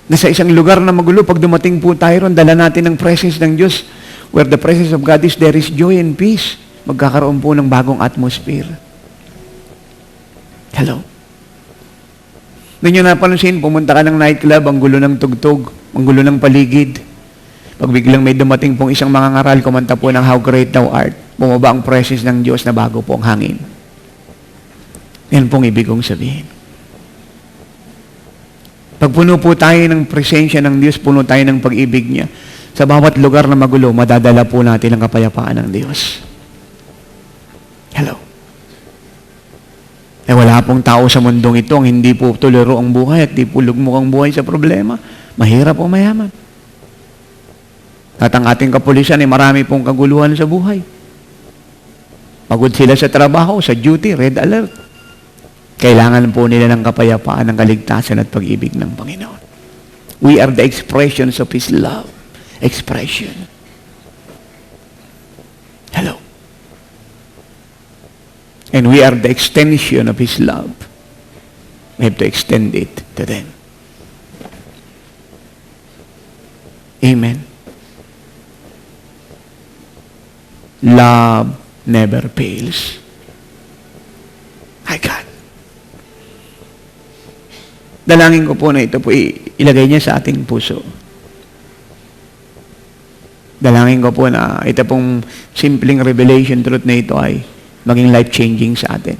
Na sa isang lugar na magulo, pag dumating po tayo ron, dala natin ang presence ng Diyos. Where the presence of God is, there is joy and peace. Magkakaroon po ng bagong atmosphere. Hello? Doon nyo napansin, pumunta ka ng nightclub, ang gulo ng tugtog, ang gulo ng paligid. Pag biglang may dumating pong isang mangangaral, kumanta po ng How Great Thou Art, bumaba ang presence ng Diyos na bago po ang hangin. Yan pong ibig kong sabihin. Pag puno po tayo ng presensya ng Diyos, puno tayo ng pag-ibig niya, sa bawat lugar na magulo, madadala po natin ang kapayapaan ng Diyos. Hello? Wala pong tao sa mundong ito ang hindi po tuliro ang buhay at di po lugmok ang buhay sa problema. Mahirap o mayaman. At ang ating kapulisan ay marami pong kaguluhan sa buhay. Pagod sila sa trabaho, sa duty, red alert. Kailangan po nila ng kapayapaan, ng kaligtasan at pag-ibig ng Panginoon. We are the expressions of His love. Expression. Hello. And we are the extension of His love. We have to extend it to them. Amen. Love never fails. My God. Dalangin ko po na ito po ilagay niya sa ating puso. Dalangin ko po na ito pong simpleng revelation truth na ito ay maging life-changing sa atin.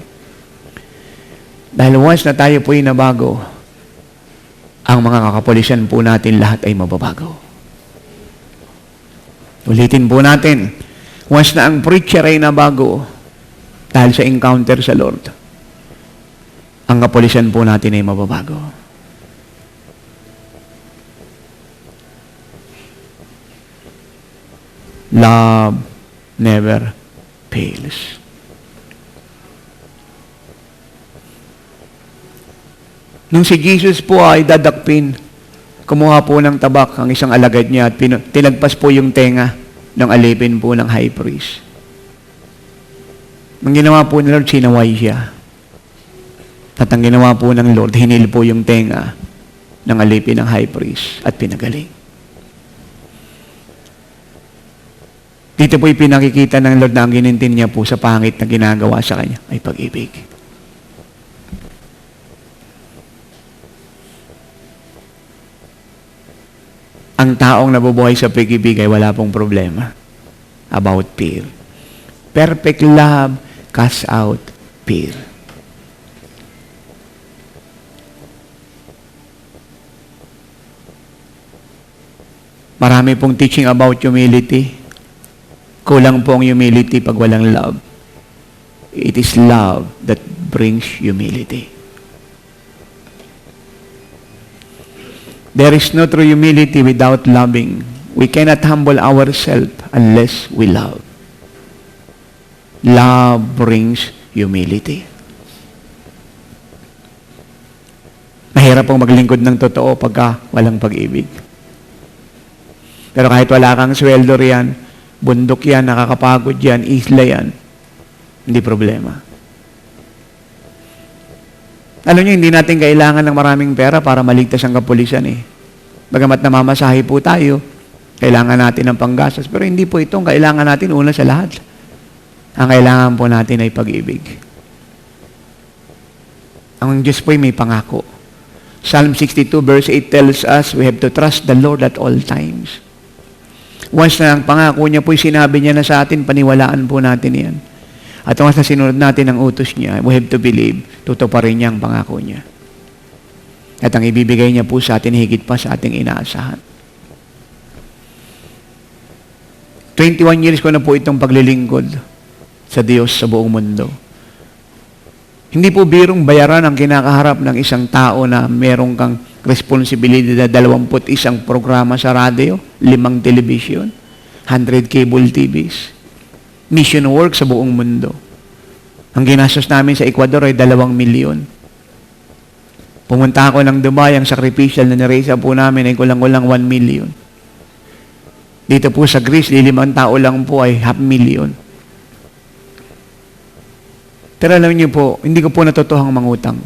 Dahil once na tayo po ay nabago, ang mga kakapulisan po natin lahat ay mababago. Ulitin po natin, once na ang preacher ay nabago, dahil sa encounter sa Lord, ang kapulisan po natin ay mababago. Love never fails. Nung si Jesus po ay dadakpin, kumuha po ng tabak ang isang alagad niya at tinagpas po yung tenga ng alipin po ng high priest. Ang ginawa po ni Lord, sinaway siya. At ang ginawa po ng Lord, hinil po yung tenga ng alipin ng high priest at pinagaling. Dito po pinakikita ng Lord na ang ginintin niya po sa pangit na ginagawa sa kanya ay pag-ibig. Ang taong nabubuhay sa pag-ibig ay wala pong problema about fear. Perfect love casts out fear. Marami pong teaching about humility. Kulang po ang humility pag walang love. It is love that brings humility. There is no true humility without loving. We cannot humble ourselves unless we love. Love brings humility. Mahirap pong maglingkod ng totoo pagka walang pag-ibig. Pero kahit wala kang sweldo riyan, bundok yan, nakakapagod yan, isla yan, hindi problema. Alam niyo, hindi natin kailangan ng maraming pera para maligtas ang kapulisan eh. Bagamat namamasahe po tayo, kailangan natin ng panggastos. Pero hindi po itong kailangan natin una sa lahat. Ang kailangan po natin ay pag-ibig. Ang Diyos po ay may pangako. Psalm 62 verse 8 tells us we have to trust the Lord at all times. Once na ang pangako niya po, sinabi niya na sa atin, paniwalaan po natin yan. At once na sinunod natin ang utos niya, we have to believe, tutuparin niya ang pangako niya. At ang ibibigay niya po sa atin, higit pa sa ating inaasahan. 21 years ko na po itong paglilingkod sa Diyos sa buong mundo. Hindi po birong bayaran ang kinakaharap ng isang tao na merong kang responsibilidad na 21 programa sa radio, 5 television, 100 cable TVs, mission work sa buong mundo. Ang ginastos namin sa Ecuador ay 2 milyon. Pumunta ako ng Dubai, ang sacrificial na niresa po namin ay kulang-kulang 1 million. Dito po sa Greece, 5 tao lang po ay 500,000. Pero alam niyo po, hindi ko po natutuhang mangutang.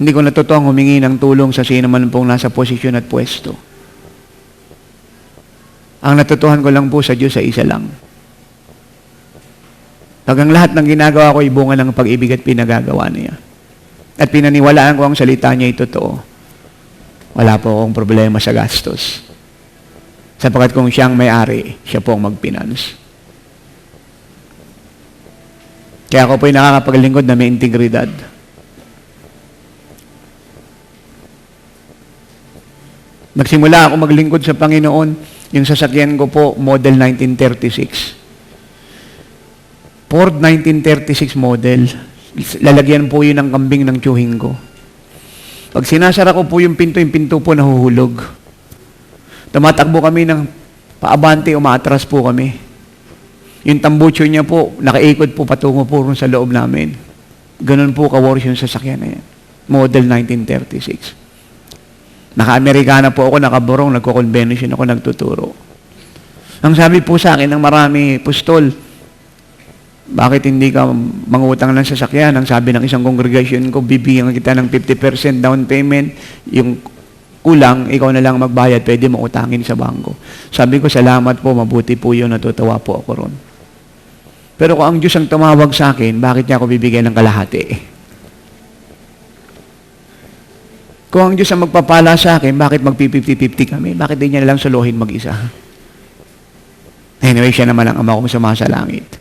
Hindi ko natutuwang humingi ng tulong sa sino man pong nasa posisyon at pwesto. Ang natutuhan ko lang po sa Diyos ay isa lang. Pag ang lahat ng ginagawa ko ay bunga ng pag-ibig at pinagagawa niya. At pinaniwalaan ko ang salita niya ay totoo. Wala po akong problema sa gastos. Sapagkat kung siyang may-ari, siya po ang mag-finance. Kaya ako po ay nakakapaglingkod na may integridad. Nagsimula ako maglingkod sa Panginoon, yung sasakyan ko po, model 1936. Ford 1936 model, lalagyan po yun ng kambing ng tsuhing ko. Pag sinasara ko po yung pinto po nahuhulog. Tumatakbo kami ng paabante, umaatras po kami. Yung tambucho niya po, nakaikot po patungo po rin sa loob namin. Ganun po ka-worse yung sasakyan na yan. Model 1936. Naka-Amerikana po ako, nakaburong, nagko-convention ako, nagtuturo. Ang sabi po sa akin ng marami, Pustol, bakit hindi ka mangutang ng sasakyan? Ang sabi ng isang congregation ko, bibigyan kita ng 50% down payment, yung kulang, ikaw na lang magbayad, pwede mo utangin sa bangko. Sabi ko, salamat po, mabuti po yun, natutuwa po ako ron. Pero kung ang Diyos ang tumawag sa akin, bakit niya ako bibigyan ng kalahati? Kung ang Diyos ang magpapala sa akin, bakit mag-50-50 kami? Bakit di niya nalang suluhin mag-isa? Anyway, siya naman ang ama kong sumasa langit.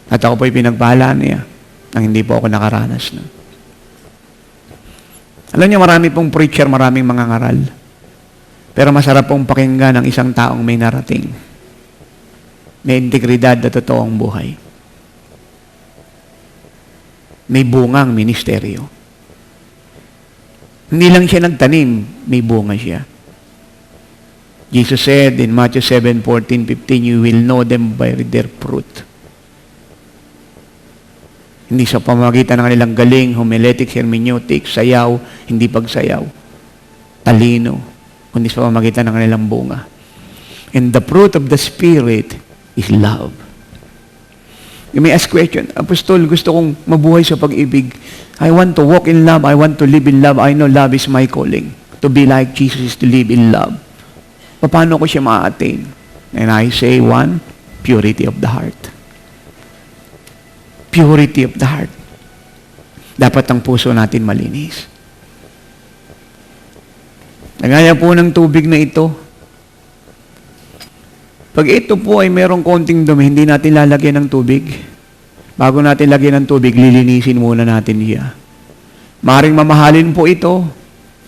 At ako po'y pinagpala niya nang hindi po ako nakaranas na. Alam niyo, marami pong preacher, maraming mga ngaral. Pero masarap pong pakinggan ng isang taong may narating. May integridad na totoong buhay. May bungang ministeryo. Hindi lang siya nagtanim, may bunga siya. Jesus said in Matthew 7:14-15, you will know them by their fruit. Hindi sa pamamagitan ng kanilang galing, homiletics, hermeneutics, sayaw, hindi pagsayaw, talino, kundi sa pamamagitan ng kanilang bunga. And the fruit of the Spirit is love. You may ask question, Apostol, gusto kong mabuhay sa pag-ibig. I want to walk in love. I want to live in love. I know love is my calling. To be like Jesus is to live in love. Paano ko siya ma-attain? And I say, one, purity of the heart. Purity of the heart. Dapat ang puso natin malinis. Nagaya po ng tubig na ito. Pag ito po ay merong konting dumi, hindi natin lalagyan ng tubig. Bago natin lagyan ng tubig, lilinisin muna natin siya. Maaring mamahalin po ito.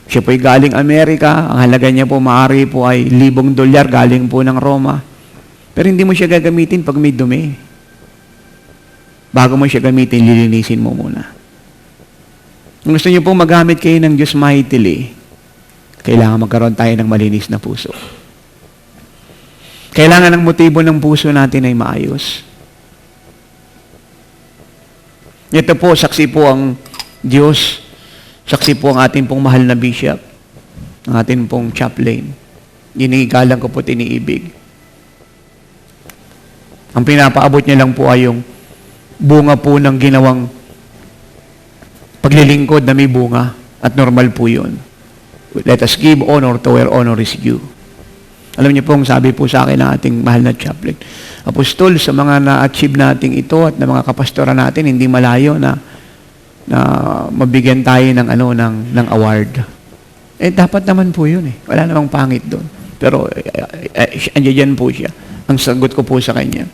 Siya po ay galing Amerika. Ang halaga niya po maaari po ay $1,000 galing po ng Roma. Pero hindi mo siya gagamitin pag may dumi. Bago mo siya gamitin, lilinisin mo muna. Kung gusto niyo po magamit kayo ng Diyos mightily, kailangan magkaroon tayo ng malinis na puso. Kailangan ng motibo ng puso natin ay maayos. Ito po, saksi po ang Diyos, saksi po ang ating pong mahal na bishop, ang ating pong chaplain. Inigalang ko po tiniibig. Ang pinapaabot niya lang po ay yung bunga po ng ginawang paglilingkod na may bunga at normal po yun. Let us give honor to where honor is due. Alam niyo pong sabi po sa akin ng ating mahal na chaplain, Apostol, sa mga na-achieve nating ito at ng mga kapastora natin, hindi malayo na mabigyan tayo ng award. Dapat naman po yun eh. Wala namang pangit doon. Pero andyan po siya. Ang sagot ko po sa kanya,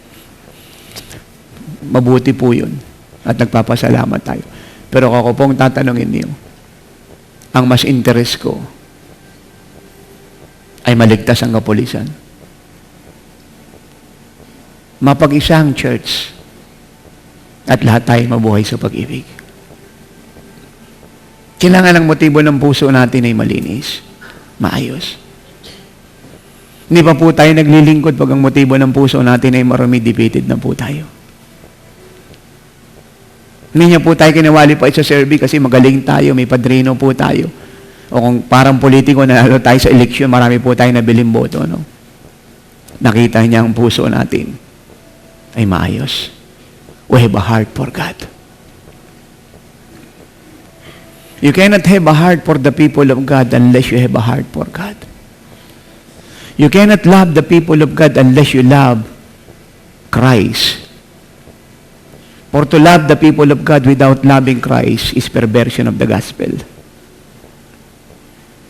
mabuti po yun. At nagpapasalamat tayo. Pero ako pong tatanungin niyo, ang mas interest ko ay maligtas ang kapulisan. Mapag-isa ang church at lahat tayo mabuhay sa pag-ibig. Kailangan ang motibo ng puso natin ay malinis, maayos. Hindi pa po tayo naglilingkod pag ang motibo ng puso natin ay marami, defeated na po tayo. Hindi niya po tayo kinawali pa sa survey kasi magaling tayo, may padrino po tayo. O kung parang politiko, nanalo tayo sa eleksyon, marami po tayo nabiling boto. No? Nakita niya ang puso natin ay maayos. We have a heart for God. You cannot have a heart for the people of God unless you have a heart for God. You cannot love the people of God unless you love Christ. For to love the people of God without loving Christ is perversion of the gospel.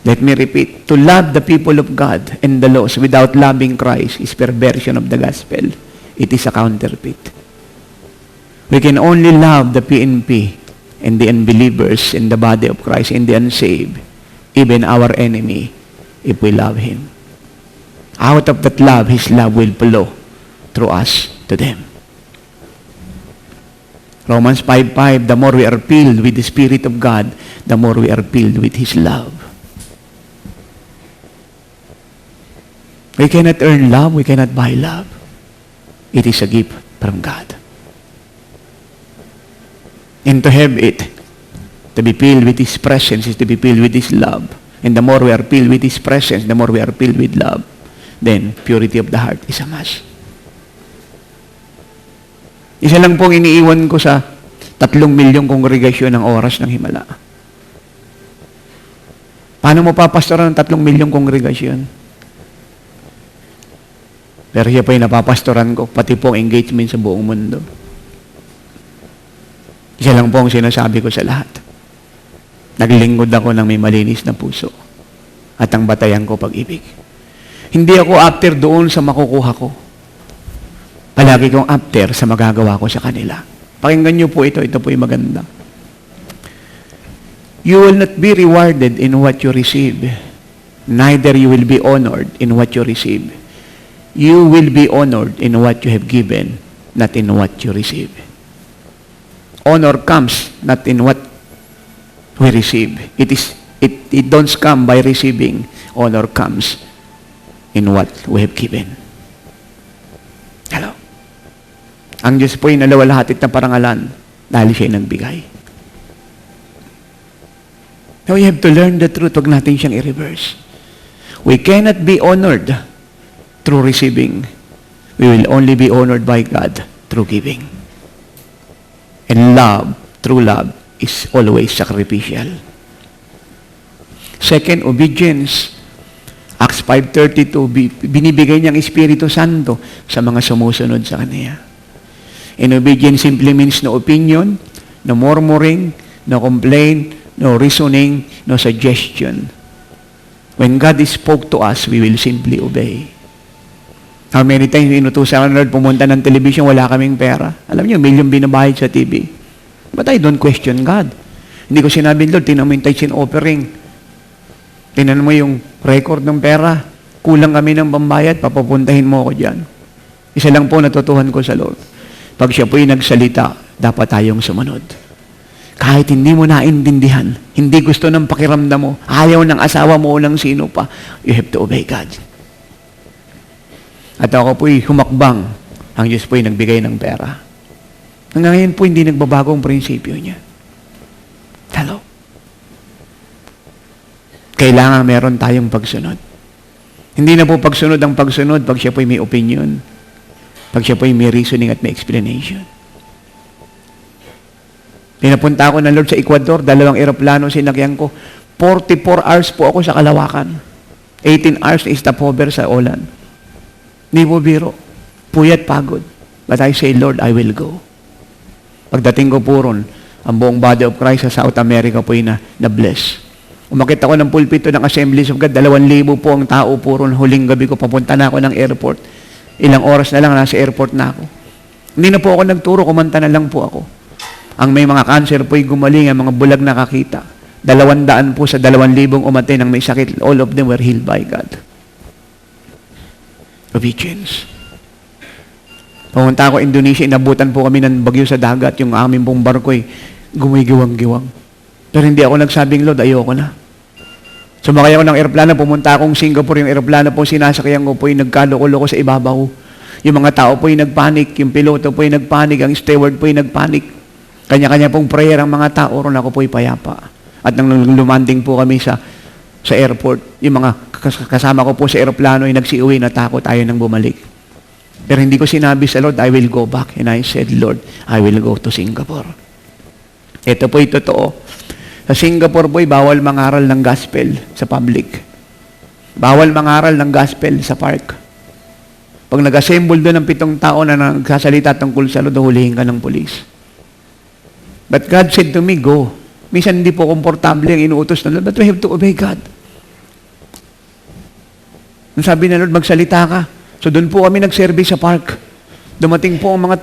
Let me repeat. To love the people of God and the laws without loving Christ is perversion of the gospel. It is a counterfeit. We can only love the PNP and the unbelievers in the body of Christ and the unsaved, even our enemy, if we love Him. Out of that love, His love will flow through us to them. Romans 5:5, the more we are filled with the Spirit of God, the more we are filled with His love. We cannot earn love, we cannot buy love. It is a gift from God. And to have it, to be filled with His presence is to be filled with His love. And the more we are filled with His presence, the more we are filled with love, then purity of the heart is a must. Isa lang pong iniiwan ko sa 3 milyong kongregasyon ng oras ng Himala. Paano mo papastoran ng 3 milyong kongregasyon? Pero siya po yung napapastoran ko, pati po ang engagement sa buong mundo. Isa lang po ang sinasabi ko sa lahat. Naglingkod ako ng may malinis na puso at ang batayan ko pag-ibig. Hindi ako after doon sa makukuha ko. Palagi kong after sa magagawa ko sa kanila. Pakinggan niyo po ito po yung maganda. You will not be rewarded in what you receive, neither you will be honored in what you receive. You will be honored in what you have given, not in what you receive. Honor comes not in what we receive. It don't come by receiving. Honor comes in what we have given. Hello. Ang Diyos po ay nalawalhatit na parangalan dahil siya nagbigay. Now we have to learn the truth. Huwag natin siyang i-reverse. We cannot be honored through receiving. We will only be honored by God through giving. And love, true love, is always sacrificial. Second, obedience. Acts 5:32, binibigay niyang Espiritu Santo sa mga sumusunod sa Kanya. And obedience simply means no opinion, no murmuring, no complaint, no reasoning, no suggestion. When God spoke to us, we will simply obey. How many times inutusan ako ng Lord pumunta ng television, wala kaming pera. Alam niyo, milyon binabayad sa TV. But I don't question God. Hindi ko sinabi, Lord, tinan mo yung tithes and offering. Tinan mo yung record ng pera. Kulang kami ng pambayad, papapuntahin mo ako dyan. Isa lang po natutuhan ko sa Lord. Pag siya po yung nagsalita, dapat tayong sumunod. Kahit hindi mo naintindihan, hindi gusto ng pakiramdam mo, ayaw ng asawa mo o ng sino pa, you have to obey God. At ako po'y humakbang. Ang Diyos po'y nagbigay ng pera. Hanggang ngayon po, hindi nagbabago ang prinsipyo niya. Hello? Kailangan meron tayong pagsunod. Hindi na po pagsunod ang pagsunod pag siya po'y may opinion. Pag siya po'y may reasoning at may explanation. Pinapunta ako ng Lord sa Ecuador, 2 eroplano sinakyan ko. 44 hours po ako sa Kalawakan. 18 hours na stopover sa Olan. Hindi po biro. Puyat, pagod. But I say, Lord, I will go. Pagdating ko po ron, ang buong body of Christ sa South America po yung na-bless. Umakit ako ng pulpito ng Assemblies of God, 2,000 po ang tao po ron. Huling gabi ko, papunta na ako ng airport. Ilang oras na lang, nasa airport na ako. Hindi na po ako nagturo, kumanta na lang po ako. Ang may mga cancer po'y gumaling, ang mga bulag nakakita. 200 po sa 2,000 umatay ng may sakit. All of them were healed by God. Obedience. Pumunta ako Indonesia, inabutan po kami ng bagyo sa dagat. Yung aming pong barko'y gumigiwang-giwang. Pero hindi ako nagsabing, Lord, ayoko na. Sumakay ako ng aeroplano, pumunta akong Singapore, yung aeroplano po, sinasakyan ko po, yung nagkaloko-loko sa ibabaw. Yung mga tao po yung nagpanik, yung piloto po yung nagpanik, ang steward po yung nagpanik. Kanya-kanya pong prayer ang mga tao, ron ako po yung payapa. At nang lumanding po kami sa airport, yung mga kasama ko po sa aeroplano, yung nagsiuwi, natakot tayo nang bumalik. Pero hindi ko sinabi sa Lord, I will go back. And I said, Lord, I will go to Singapore. Ito po yung totoo. Sa Singapore po, bawal mangaral ng gospel sa public. Bawal mangaral ng gospel sa park. Pag nag-assemble doon ng 7 tao na nagsasalita tungkol sa Lord, hulihin ka ng pulis. But God said to me, go. Minsan hindi po komportable ang inuutos ng Lord, but we have to obey God. Nung sabi ng Lord, magsalita ka. So doon po kami nag-service sa park. Dumating po ang mga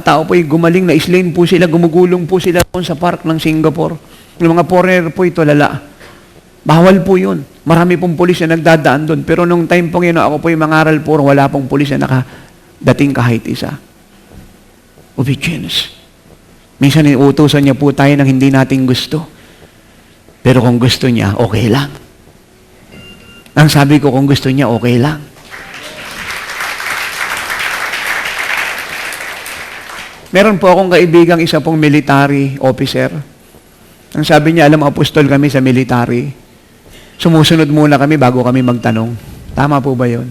tao po ay gumaling na islain po sila, gumugulong po sila doon sa park ng Singapore. Yung mga foreigner po ito, lala. Bawal po yun. Marami pong pulis na nagdadaan doon. Pero nung time po yun, ako po yung mangaral po, wala pong pulis na nakadating kahit isa. Obedience. Minsan iutusan niya po tayo ng hindi natin gusto. Pero kung gusto niya, okay lang. Ang sabi ko, kung gusto niya, okay lang. Meron po akong kaibigang isa pong military officer. Ang sabi niya, alam, apostol kami sa military. Sumusunod muna kami bago kami magtanong. Tama po ba yun?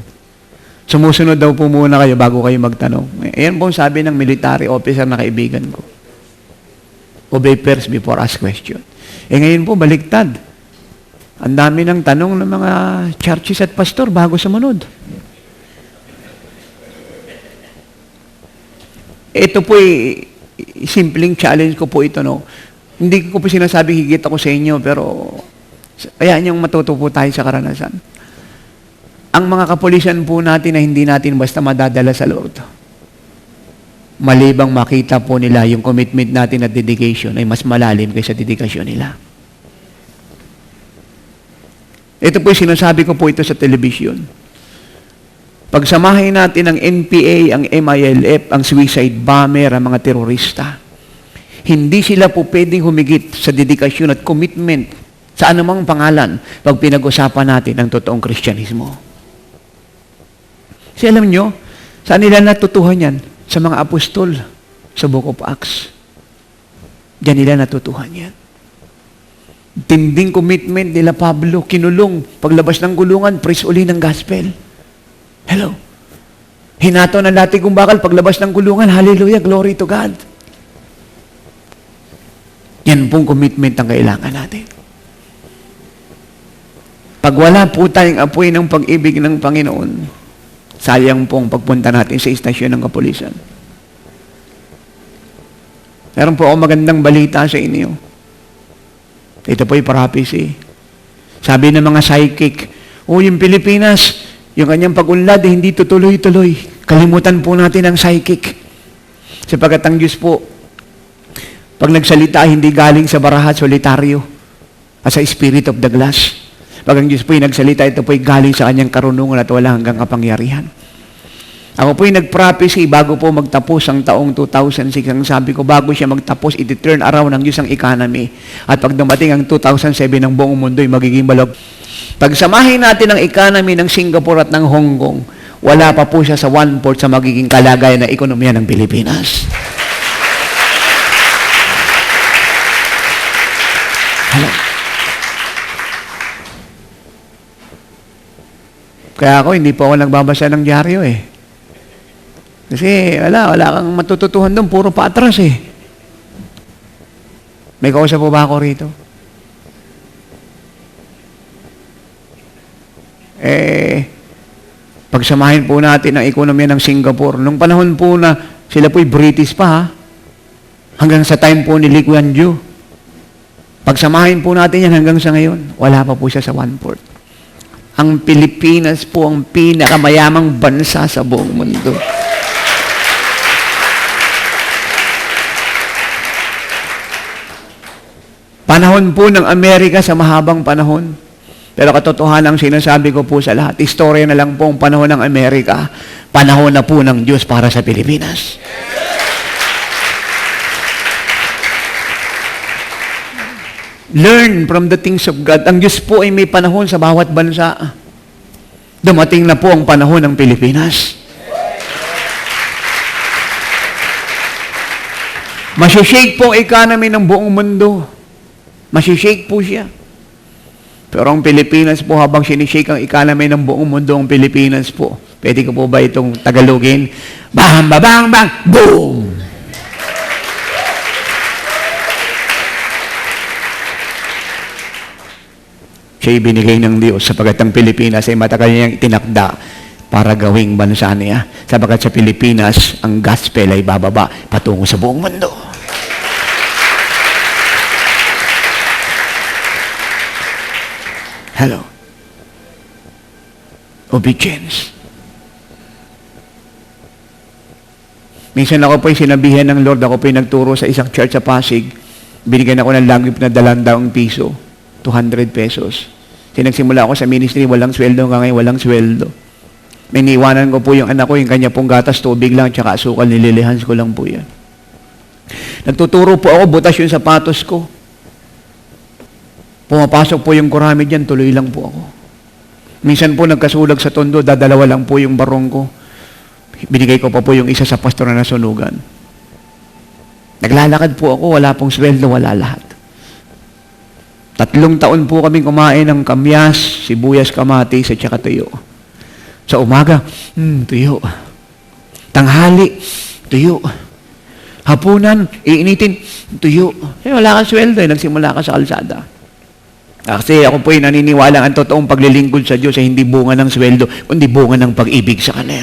Sumusunod daw po muna kayo bago kayo magtanong. Ayan po sabi ng military officer na kaibigan ko. Obey first before ask question. Ngayon po, baliktad. Ang dami ng tanong ng mga churches at pastor bago sumunod. Ito po simpleng challenge ko po ito, no? Hindi ko po sinasabing higit ako sa inyo, pero kaya niyong matuto po tayo sa karanasan. Ang mga kapulisan po natin na hindi natin basta madadala sa Lord. Malibang makita po nila yung commitment natin at dedication ay mas malalim kaysa dedikasyon nila. Ito po sinasabi ko po ito sa television. Pagsamahin natin ang NPA, ang MILF, ang suicide bomber, ang mga terorista. Hindi sila po pwedeng humigit sa dedikasyon at commitment sa anumang pangalan pag pinag-usapan natin ang totoong Kristyanismo. Kasi alam nyo, saan nila natutuhan yan? Sa mga apostol, sa Book of Acts. Diyan nila natutuhan yan. Tinding commitment nila Pablo, kinulong. Paglabas ng gulungan, preach uli ng gospel. Hello. Hinato ng dati kong bakal, paglabas ng gulungan, hallelujah, glory to God. Yan pong commitment ang kailangan natin. Pag wala po tayong apoy ng pag-ibig ng Panginoon, sayang pong pagpunta natin sa istasyon ng kapulisan. Meron po ako magandang balita sa inyo. Ito po yung prophecy. Sabi ng mga psychic, yung Pilipinas, yung kanyang pag-unlad, hindi tutuloy-tuloy. Kalimutan po natin ang psychic. Sapagkat ang Diyos po, pag nagsalita, hindi galing sa barahat, solitaryo, at sa spirit of the glass. Pag ang Diyos po'y nagsalita, ito po'y galing sa kanyang karunungan at wala hanggang kapangyarihan. Ako po'y nag-prophecy bago po magtapos ang taong 2006. Ang sabi ko, bago siya magtapos, iti-turn around ng Diyos ang economy. At pag dumating ang 2007, ang buong mundo ay magiging balog. Pagsamahin natin ang economy ng Singapore at ng Hong Kong, wala pa po siya sa 1/4 sa magiging kalagayan na ekonomiya ng Pilipinas. Hello. Kaya ako, hindi po ako nagbabasa ng dyaryo eh. Kasi wala kang matututuhan doon, puro paatras eh. May kausap po ba ako rito? Pagsamahin po natin ang ekonomiya ng Singapore. Nung panahon po na sila po'y British pa ha, hanggang sa time po ni Lee Kuan Yew. Pagsamahin po natin yan hanggang sa ngayon, wala pa po siya sa 1/4. Ang Pilipinas po ang pinakamayamang bansa sa buong mundo. Panahon po ng Amerika sa mahabang panahon. Pero katotohanan ang sinasabi ko po sa lahat, istorya na lang po ang panahon ng Amerika, panahon na po ng Diyos para sa Pilipinas. Learn from the things of God. Ang Diyos po ay may panahon sa bawat bansa. Dumating na po ang panahon ng Pilipinas. Masishake po ang economy ng buong mundo. Masishake po siya. Pero ang Pilipinas po, habang sinishake ang economy ng buong mundo, ang Pilipinas po, pwede ko po ba itong Tagalogin? Bang, bang, bang, boom! Siya ibinigay ng Diyos sapagat ang Pilipinas ay matagal niyang itinakda para gawing bansa niya. Sapagat sa Pilipinas, ang gospel ay bababa patungo sa buong mundo. Hello. Obedience. Minsan ako po'y sinabihan ng Lord, ako po'y nagturo sa isang church sa Pasig. Binigyan ako ng langgip na 200 piso. 200 pesos. Sinagsimula ako sa ministry, walang sweldo hanggang ngayon, walang sweldo. May niiwanan ko po yung anak ko, yung kanya pong gatas, tubig lang, tsaka asukal, nililihans ko lang po yan. Nagtuturo po ako, butas yung sapatos ko. Pumapasok po yung kurami dyan, tuloy lang po ako. Minsan po nagkasulag sa tondo, dadalawa lang po yung barong ko. Binigay ko pa po yung isa sa pastor na nasunugan. Naglalakad po ako, wala pong sweldo, wala lahat. 3 taon po kaming kumain ng kamyas, sibuyas, kamatis, at saka tuyo. Sa umaga, tuyo. Tanghali, tuyo. Hapunan, iinitin, tuyo. Wala kang sweldo, nagsimula ka sa kalsada. Kasi ako po'y naniniwala ang totoong paglilingkod sa Diyos ay hindi bunga ng sweldo, kundi bunga ng pag-ibig sa Kanya.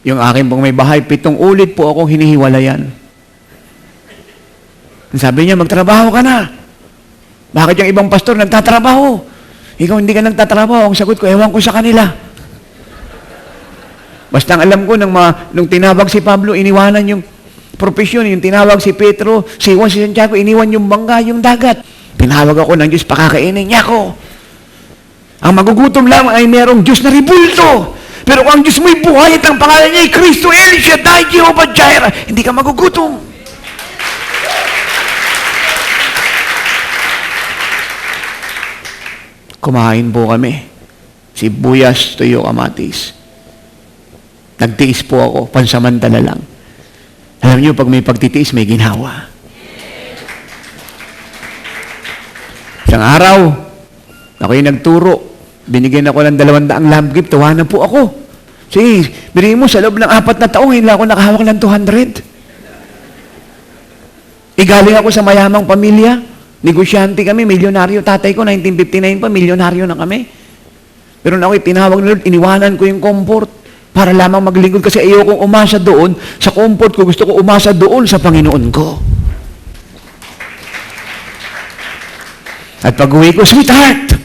Yung akin pong may bahay, 7 ulit po akong hinihiwalayan. Sabi niya, magtrabaho ka na. Bakit yung ibang pastor nagtatrabaho? Ikaw hindi ka nagtatrabaho. Ang sagot ko, ewan ko sa kanila. Basta ang alam ko, nung tinawag si Pablo, iniwanan yung profesyon. Yung tinawag si Pedro, si Juan, si Santiago, iniwan yung bangga, yung dagat. Tinawag ako ng Diyos, pakakainin niya ako. Ang magugutom lang ay merong Diyos na ribulto. Pero kung ang Diyos mo'y buhay at ang pangalan niya ay Kristo, El Shaddai, Jehovah Jireh, hindi ka magugutom. Kumain po kami. Sibuyas, tuyo, kamatis. Nagtiis po ako, pansamantala lang. Alam niyo, pag may pagtitiis, may ginhawa. Isang araw, ako'y nagturo. Binigyan ako ng 200 lamb gift, tuwa na po ako. Sige, bilhin mo, sa loob ng 4 na taong, hindi ako nakahawak ng 200. Galing ako sa mayamang pamilya, negosyante kami, milyonaryo, tatay ko, 1959 pa, milyonaryo na kami. Pero na ako'y tinawag ng Lord, iniwanan ko yung comfort para lamang maglingkod kasi ayokong umasa doon sa comfort ko, gusto ko umasa doon sa Panginoon ko. At pag-uwi ko, sweetheart,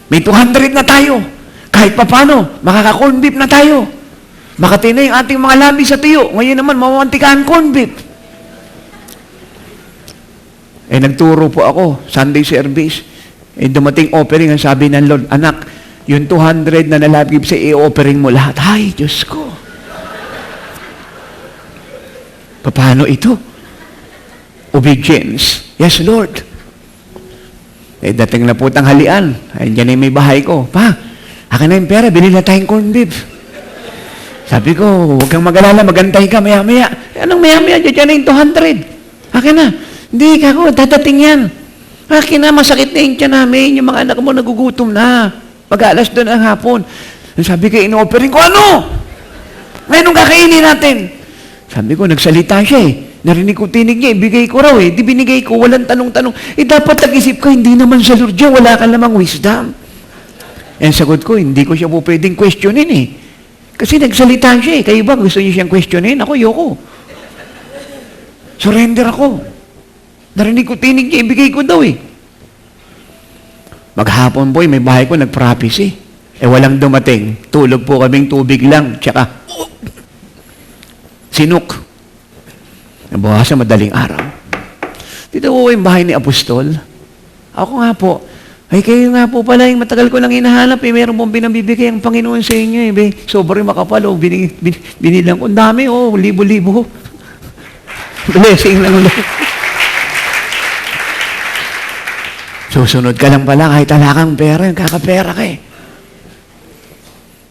may 200 na tayo. Kahit papano, makaka-corn beef na tayo. Makati na yung ating mga labi sa tuyo. Ngayon naman, mawawantikaan corn beef. Nagturo po ako, Sunday service. Dumating offering, ang sabi ng Lord, anak, yung 200 na nalabib sa i-offering mo lahat. Ay, Diyos ko. Paano ito? Obedience. Yes, Lord. Dating na po tanghalian. Diyan ay may bahay ko. Pa, akin na yung pera, bilhin na tayong corn beef. Sabi ko, huwag kang mag-alala, magantay ka, maya-maya. Anong maya-maya? Diyan na yung 200. Akin na. Hindi, kako, dadating yan. Akin na, masakit na yung tiyan namin. Yung mga anak mo nagugutom na. Mag-aalas doon ang hapon. Sabi ko, in-offering ko, ano? Ngayon kakainin natin. Sabi ko, nagsalita siya eh. Narinig ko, tinig niya, ibigay ko raw eh. Di binigay ko, walang tanong-tanong. Dapat nag-isip ka, hindi naman sa Lord dyan, wala ka namang wisdom. Sagot ko, hindi ko siya po pwedeng questionin eh. Kasi nagsalita siya eh. Kayo ba, gusto niyo siyang questionin? Ako, yoko. Surrender ako. Narinig ko, tinig niya, ibigay ko daw eh. Maghapon po, may bahay ko, nag-prophecy. Walang dumating. Tulog po kaming tubig lang, tsaka sinuk. Nabawasan madaling araw. Dito po yung bahay ni Apostol. Ako nga po, ay kayo nga po pala, yung matagal ko lang hinahanap eh, meron pong binabibigay ang Panginoon sa inyo eh. Sobrang makapal, binilang ko. Ang dami, libo-libo. Blessing lang ulit. Susunod ka lang pala, kahit wala kang pera, kakapera ka eh.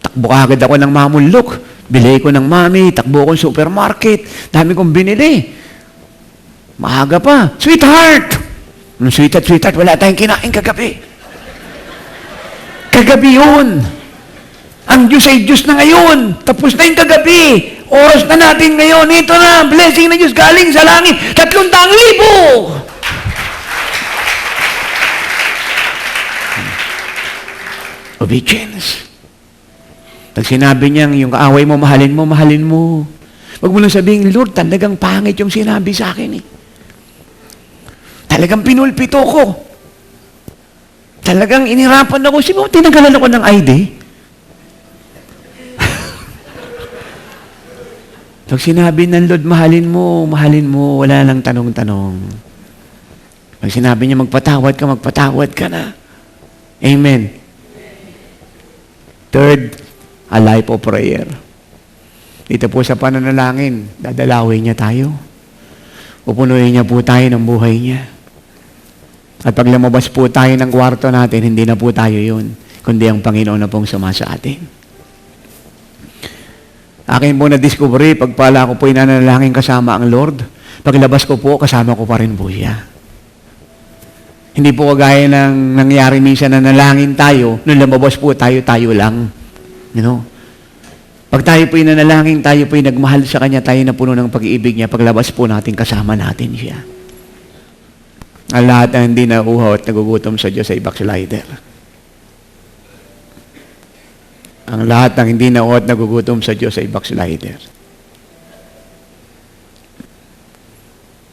Takbo agad ako ng mamulok. Bili ko ng mami, takbo ko ng supermarket. Dami kong binili. Maaga pa. Sweetheart! Sweetheart, wala tayong kinain kagabi. Kagabi yun. Ang Diyos ay Diyos na ngayon. Tapos na yung kagabi. Oras na natin ngayon. Ito na, blessing ng Diyos galing sa langit. 300,000! Obedience. Pag sinabi niyang, yung kaaway mo, mahalin mo, mahalin mo. Huwag mo lang sabihin, Lord, talagang pangit yung sinabi sa akin eh. Talagang pinulpito ko. Talagang inirapan ako. Sino, tinanggalan ako ng ID? Pag sinabi ng Lord, mahalin mo, wala lang tanong-tanong. Pag sinabi niya, magpatawad ka na. Amen. Third, a life of prayer. Dito po sa pananalangin, dadalawin niya tayo. Pupunuin niya po tayo ng buhay niya. At pag lumabas po tayo ng kwarto natin, hindi na po tayo yun, kundi ang Panginoon na pong sumasa atin. Akin po na-discovery, pagpala ko po inanalangin kasama ang Lord, paglabas ko po, kasama ko pa rin po siya. Hindi po kagaya ng nangyari minsan na nalangin tayo, nung lumabas po tayo lang. You know? Pag tayo po inanalangin, tayo po nagmahal sa Kanya, tayo na puno ng pag-iibig niya, paglabas po natin, kasama natin siya. Ang lahat na hindi nauhaw at nagugutom sa Diyos ay backslider. Ang lahat ng hindi nauhaw at nagugutom sa Diyos ay backslider.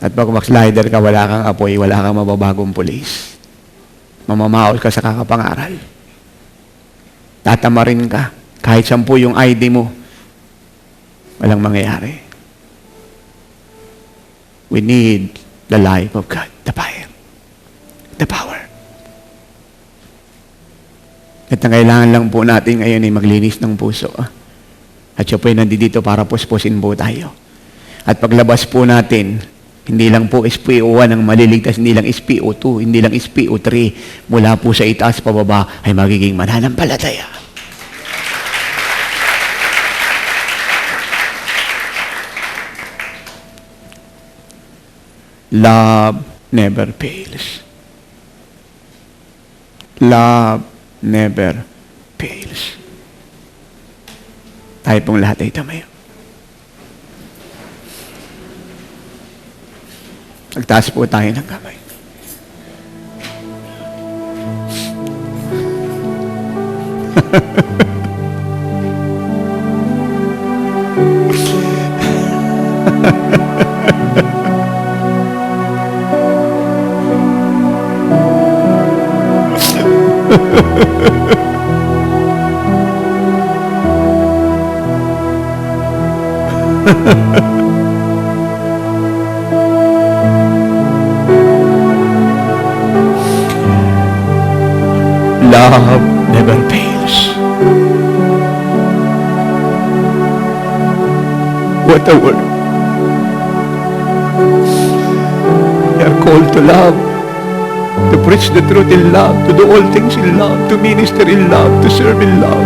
At pag backslider ka, wala kang apoy, wala kang mababagong pulis. Mamamaos ka sa kakapangaral. Tatamarin ka. Kahit 10 yung ID mo, walang mangyayari. We need the life of God, the fire, the power. At ang kailangan lang po natin ngayon ay maglinis ng puso. At siya po ay nandito para puspusin po tayo. At paglabas po natin, hindi lang po SPO1 ang maliligtas, hindi lang SPO2, hindi lang SPO3, mula po sa itaas pababa ay magiging mananampalataya. Love never fails. Love never fails. Tayo pong lahat ay tamayo. Nagtaas po tayo ng kamay. Love never fails. What a word. We are called to love, to preach the truth in love, to do all things in love, to minister in love, to serve in love.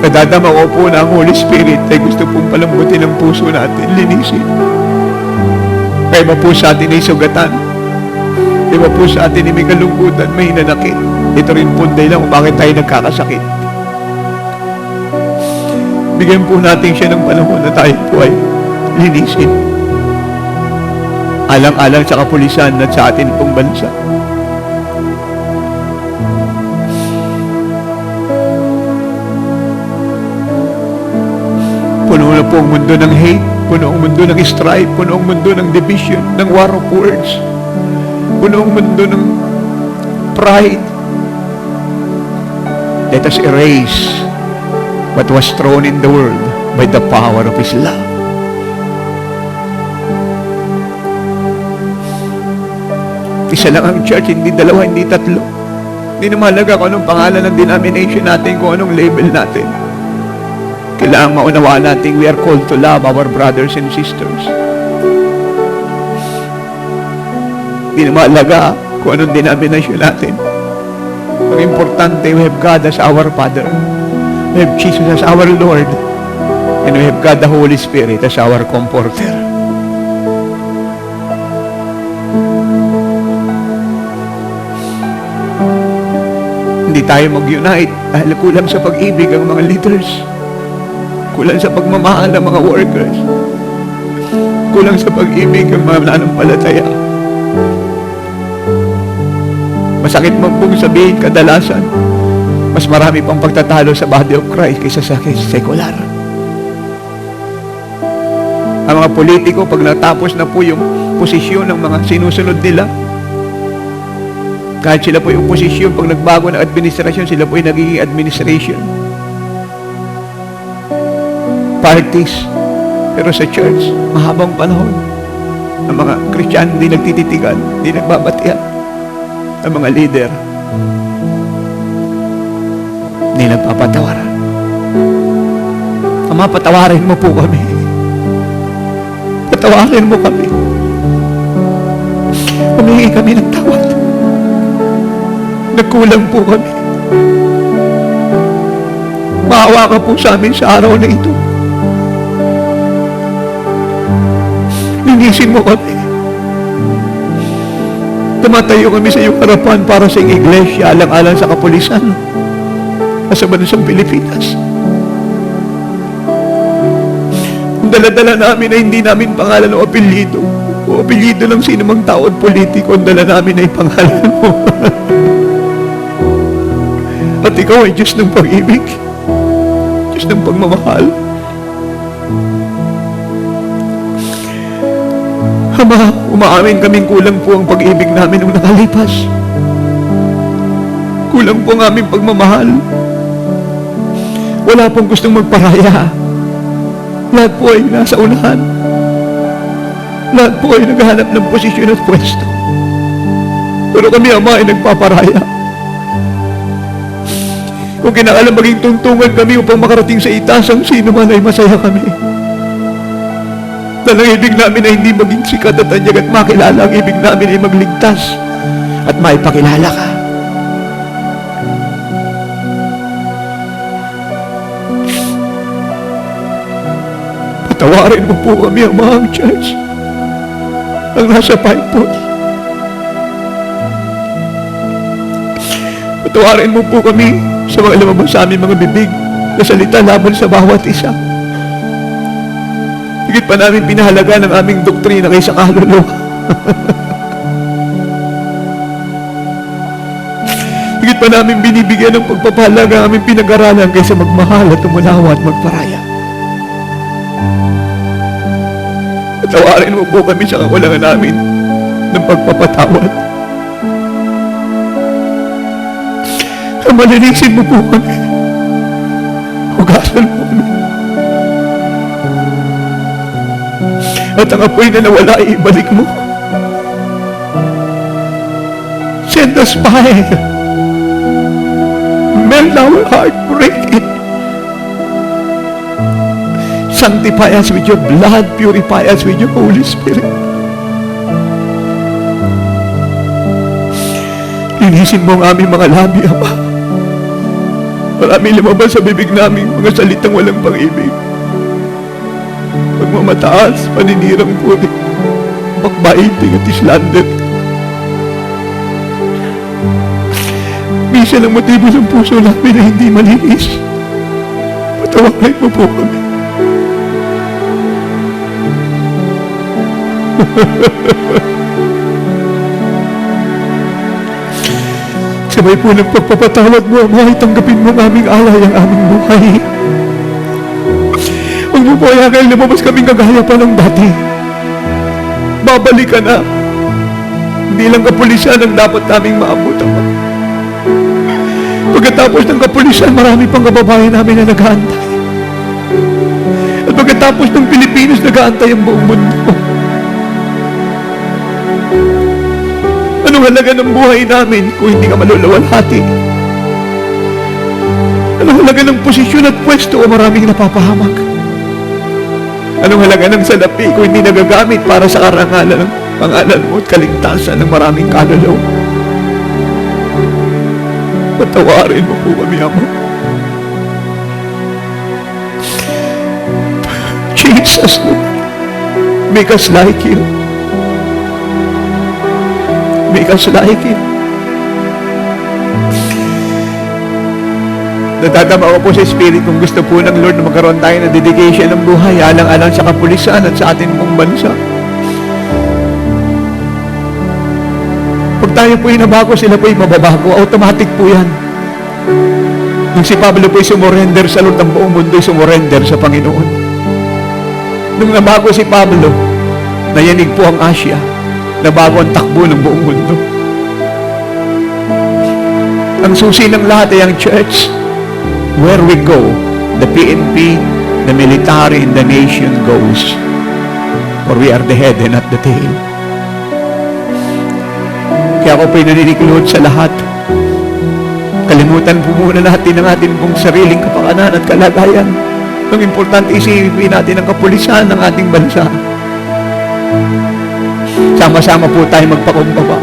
Nadadama ko po na ang Holy Spirit ay gusto pong palambutin ang puso natin, linisin. Kaya iba po sa atin ay sugatan. Iba po sa atin ay may kalungkutan, may hinanakit. Ito rin po dahil lang kung bakit tayo nagkakasakit. Bigyan po natin siya ng panahon na tayo po ay linisin. Alang-alang sa kapulisan at sa atin pong bansa. Puno na po ang mundo ng hate, puno ang mundo ng strife, puno ang mundo ng division, ng war of words, puno ang mundo ng pride. Let us erase what was thrown in the world by the power of His love. Isa lang ang church, hindi dalawa, hindi tatlo. Hindi na mahalaga kung anong pangalan ng denomination natin, kung anong label natin. Kailangan maunawaan natin, we are called to love our brothers and sisters. Hindi na mahalaga kung anong denomination natin. Ang importante, we have God as our Father. We have Jesus as our Lord. And we have God the Holy Spirit as our Comforter. Hindi tayo mag-unite dahil kulang sa pag-ibig ang mga leaders. Kulang sa pagmamahal ng mga workers. Kulang sa pag-ibig ang mga mananampalataya. Masakit man pong sabihin kadalasan, mas marami pang pagtatalo sa body of Christ kaysa sa sekular. Ang mga politiko, pag natapos na po yung posisyon ng mga sinusunod nila, kahit sila po yung posisyon, pag nagbago ng administrasyon, sila po yung nagiging administration. Parties. Pero sa church, mahabang panahon, ang mga Christian hindi nagtititigan, hindi nagbabatian. Ang mga leader, hindi nagpapatawaran. Ama, patawarin mo po kami. Patawarin mo kami. Humingi kami ng tawad. Nagkulang po kami. Maawa ka po sa amin sa araw na ito. Linisin mo kami. Tumatayo kami sa iyong harapan para sa iyong iglesia alang-alang sa kapulisan sa bansang Pilipinas. Ang dala-dala namin ay hindi namin pangalan o apelyido ng sino mang tao at politiko. Ang dala namin ay pangalan mo. At ikaw ay Diyos ng pag-ibig, Diyos ng pagmamahal. Ama, umaamin kaming kulang po ang pag-ibig namin nung nakalipas. Kulang po ang aming pagmamahal. Wala pong gustong magparaya. Lahat po ay nasa unahan. Lahat po ay naghahanap ng posisyon at pwesto. Pero kami, Ama, ay nagpaparaya. Kung kinakailangan maging tungtungan kami upang makarating sa itaas ang sino man, ay masaya kami. Dahil ang ibig namin ay hindi maging sikat at tanyag at makilala. Ang ibig namin ay magligtas at maipakilala ka. Patawarin mo po kami, Ama, ang church, ang nasa Pipos. Patawarin mo po kami sa mga lumabas sa aming mga bibig na salita laban sa bawat isa. Higit pa namin pinahalaga ng aming doktrina kaysa kaluluwa. Higit pa namin binibigyan ng pagpapahalaga ang aming pinag-aralan kaysa magmahal at umunawa at magparaya. Patawarin mo po kami sa kakulangan namin ng pagpapatawad. Malinisin mo po kami. Hugasan mo kami. At ang apoy na nawala ay ibalik mo. Send us fire. Melt our heart, break it. Sanctify us with your blood, purify us with your Holy Spirit. Linisin mo ang aming mga labi, Ama. Marami lumabas sa bibig namin mga salitang walang pag-ibig. Pagmamataas, paninirang puri, bakbaiting at slander. Minsan ang motibo ng puso namin ay hindi malinis. Patawarin mo po kami. Sabay po ng pagpapatawad mo, Ama, tanggapin mo ang aming alay, ang aming buhay. Huwag mo po ayakan lumabas kaming kagaya pa ng dati. Babalik ka na. Hindi lang kapulisan ang dapat naming maabot, Ama. Pagkatapos ng kapulisan, marami pang kababayan namin na nag-aantay. At pagkatapos ng Pilipinas, nag-aantay ang buong mundo. Anong halaga ng buhay namin kung hindi ka malulawalhati? Anong halaga ng posisyon at pwesto o maraming napapahamak? Anong halaga ng salapi kung hindi nagagamit para sa karangalan ng pangalan mo at kaligtasan ng maraming kaluluwa? Patawarin mo po kami, Ama. Jesus, Lord, make us like you. Make us like you. Natatama ko po sa Spirit kung gusto po ng Lord na magkaroon tayo ng dedication ng buhay, alang-alang sa kapulisan at sa atin pong bansa. Pag tayo po'y nabago, sila po'y mababago. Automatic po yan. Nung si Pablo po'y sumurrender sa Lord, ang buong mundo'y sumurrender sa Panginoon. Nung nabago si Pablo, nayanig po ang Asia, nabago ang takbo ng buong mundo. Ang susi ng lahat ay ang church. Where we go, the PNP, the military, and the nation goes. For we are the head and not the tail. Kaya ako po'y naniniklod sa lahat. Kalimutan po muna natin ang ating pong sariling kapakanan at kalagayan. Ang importante isipin natin ang kapulisan ng ating bansa. Sama-sama po tayo magpakumbaba.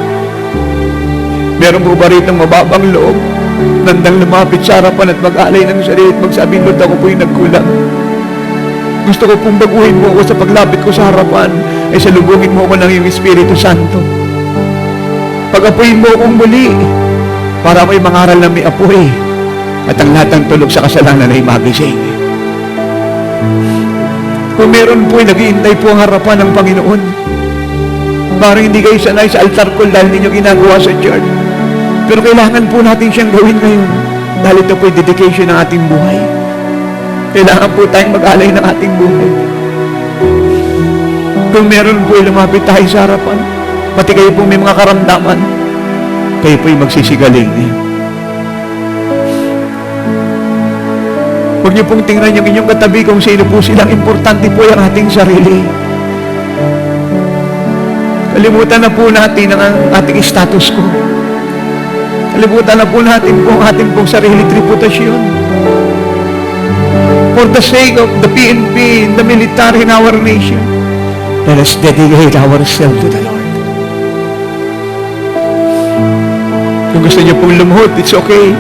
Meron po ba rito mababang loob? Nandang lumapit sa harapan at mag-alay ng sarili at magsabi, Lord, ako po'y nagkulang. Gusto ko pong baguhin mo ako sa paglapit ko sa harapan ay salubungin mo ako ng iyong Espiritu Santo. Pag-apuin mo akong muli para ako'y mangaral na may apoy at ang lahat ng tulog sa kasalanan ay magising. Kung meron po'y naghihintay po ang harapan ng Panginoon, parang hindi kayo sanay sa altar call dahil ninyo ginagawa sa church. Pero kailangan po natin siyang gawin ngayon dahil ito po'y dedication ng ating buhay. Kailangan po tayong mag-alay ng ating buhay. Kung meron po'y lumapit tayo sa harapan, pati kayo po may mga karamdaman, kayo po'y magsisigaling. Huwag niyo pong tingnan yung inyong katabi kung sino po silang. Importante po yung ating sarili. Kalimutan na po natin ang ating status quo. Kalimutan na po natin po ang ating pong sarili reputasyon. For the sake of the PNP and the military in our nation, let us dedicate ourselves to the Lord. Kung gusto niyo pong lumuhod, it's okay.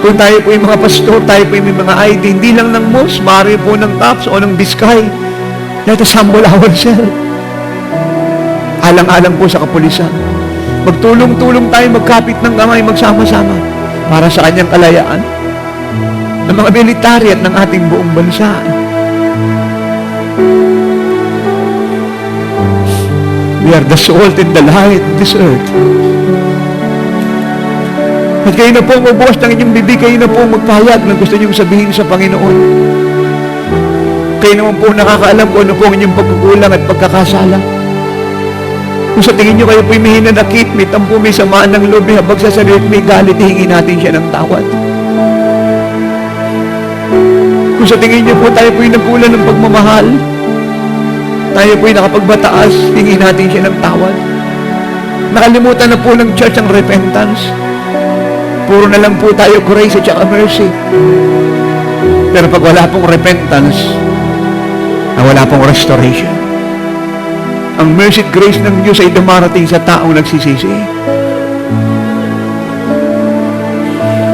Kung tayo po yung mga pastor, tayo po yung mga ID, hindi lang ng MOS, maaari po ng TAPS o ng Biskay. Let us humble ourselves. Alang-alang po sa kapulisan. Magtulong-tulong tayo, magkapit ng kamay, magsama-sama para sa kanyang kalayaan ng mga military at ng ating buong bansa. We are the salt and the light of this earth. At kayo na po magbukas ng inyong bibig, kayo na po magpahayag ng gusto niyong sabihin sa Panginoon. Kayo naman po nakakaalam kung ano po ang inyong pagkukulang at pagkakasala. Kung sa tingin niyo kayo po'y may hinanakit, may tampo, may samaan ng loob, may habag sa sarili, may galit, hingin natin siya ng tawad. Kung sa tingin niyo po tayo po'y nagkulang ng pagmamahal, tayo po'y nakapagbataas, hingin natin siya ng tawad. Nakalimutan na po ng church ang repentance. Puro na lang po tayo grace at saka mercy. Pero pag wala pong repentance, wala pong restoration. Ang mercy at grace ng Diyos ay dumarating sa taong nagsisisi.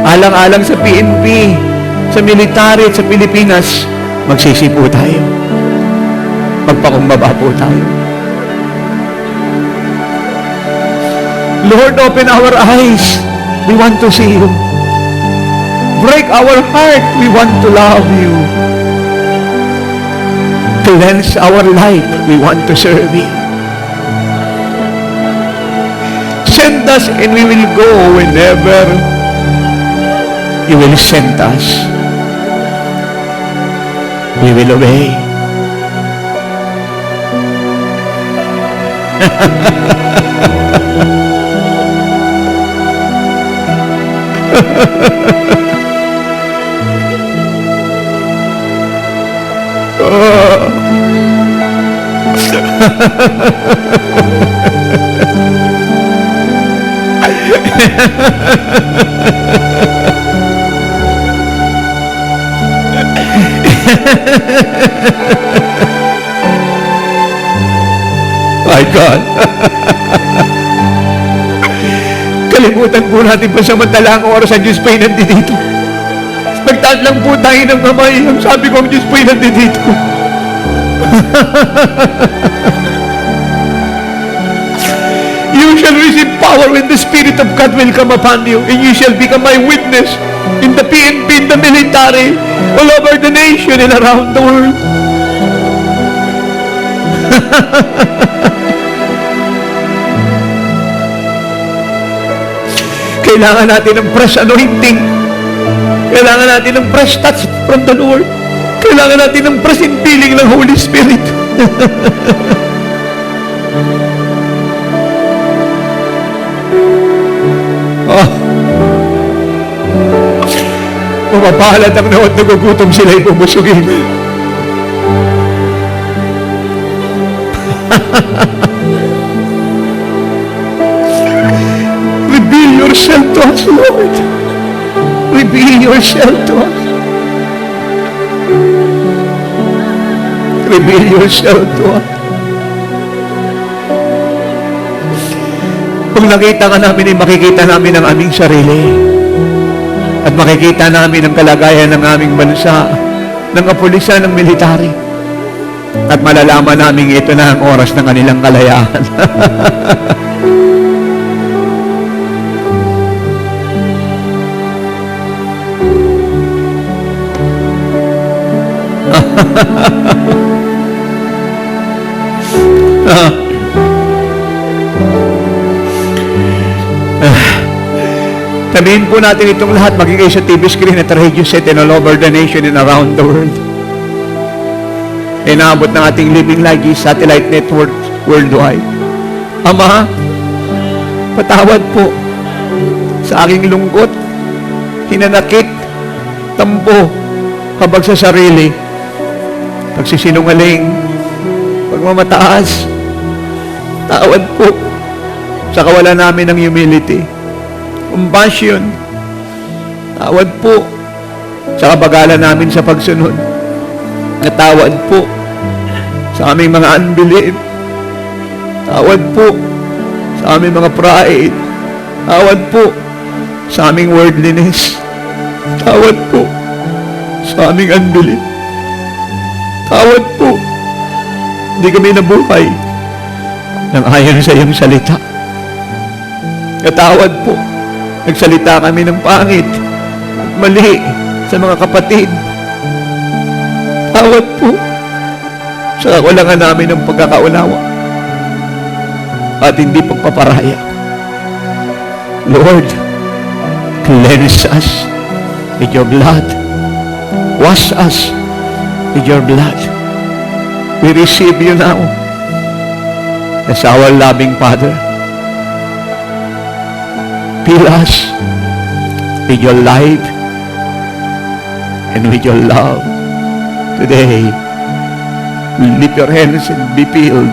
Alang-alang sa PNP, sa military at sa Pilipinas, magsisi po tayo. Magpakumbaba po tayo. Lord, open our eyes. We want to see you. Break our heart. We want to love you. Cleanse our life. We want to serve you. Send us and we will go whenever you will send us. We will obey. My God. Kalimutan po natin pansamantala ang oras ang Diyos po'y nandito. Magtaas lang po tayo ng kamay. Ang sabi ko, ang Diyos po'y nandito. You shall receive power when the Spirit of God will come upon you, and you shall become my witness in the PNP, in the military, all over the nation and around the world. Kailangan natin ng fresh anointing. Kailangan natin ng fresh touch from the Lord. Kailangan natin ng fresh infilling ng Holy Spirit. Mapapalad ang naot, nagugutom sila'y bubusugin. Reveal yourself to us, Lord. Reveal yourself to us. Reveal yourself to us. Pag nakita ka namin, ay makikita namin ang aming sarili. At makikita namin ang kalagayan ng aming bansa, ng kapulisan, ng military. At malalaman namin ito na ang oras ng kanilang kalayaan. Sabihin po natin itong lahat, magiging sa TV screen at radio set and all over the nation and around the world. Inaabot ng ating Living Light Satellite Network worldwide. Ama, patawad po sa aking lungkot, hinanakit, tampo, habag sa sarili, pagsisinungaling, pagmamataas. Tawad po sa kawalan namin ng humility, compassion. Tawad po sa kabagalan namin sa pagsunod. Natawad po sa aming mga unbelief. Tawad po sa aming mga pride. Tawad po sa aming worldliness. Tawad po sa aming unbelief. Tawad po, hindi kami nabuhay nang ayon sa iyong salita. Natawad po, nagsalita kami ng pangit at mali sa mga kapatid. Tawad po sa kakulangan namin ng pagkakaunawa at hindi pagpaparaya. Lord, cleanse us with your blood. Wash us with your blood. We receive you now as our loving Father. Fill us with your light and with your love. Today, lift your hands and be filled.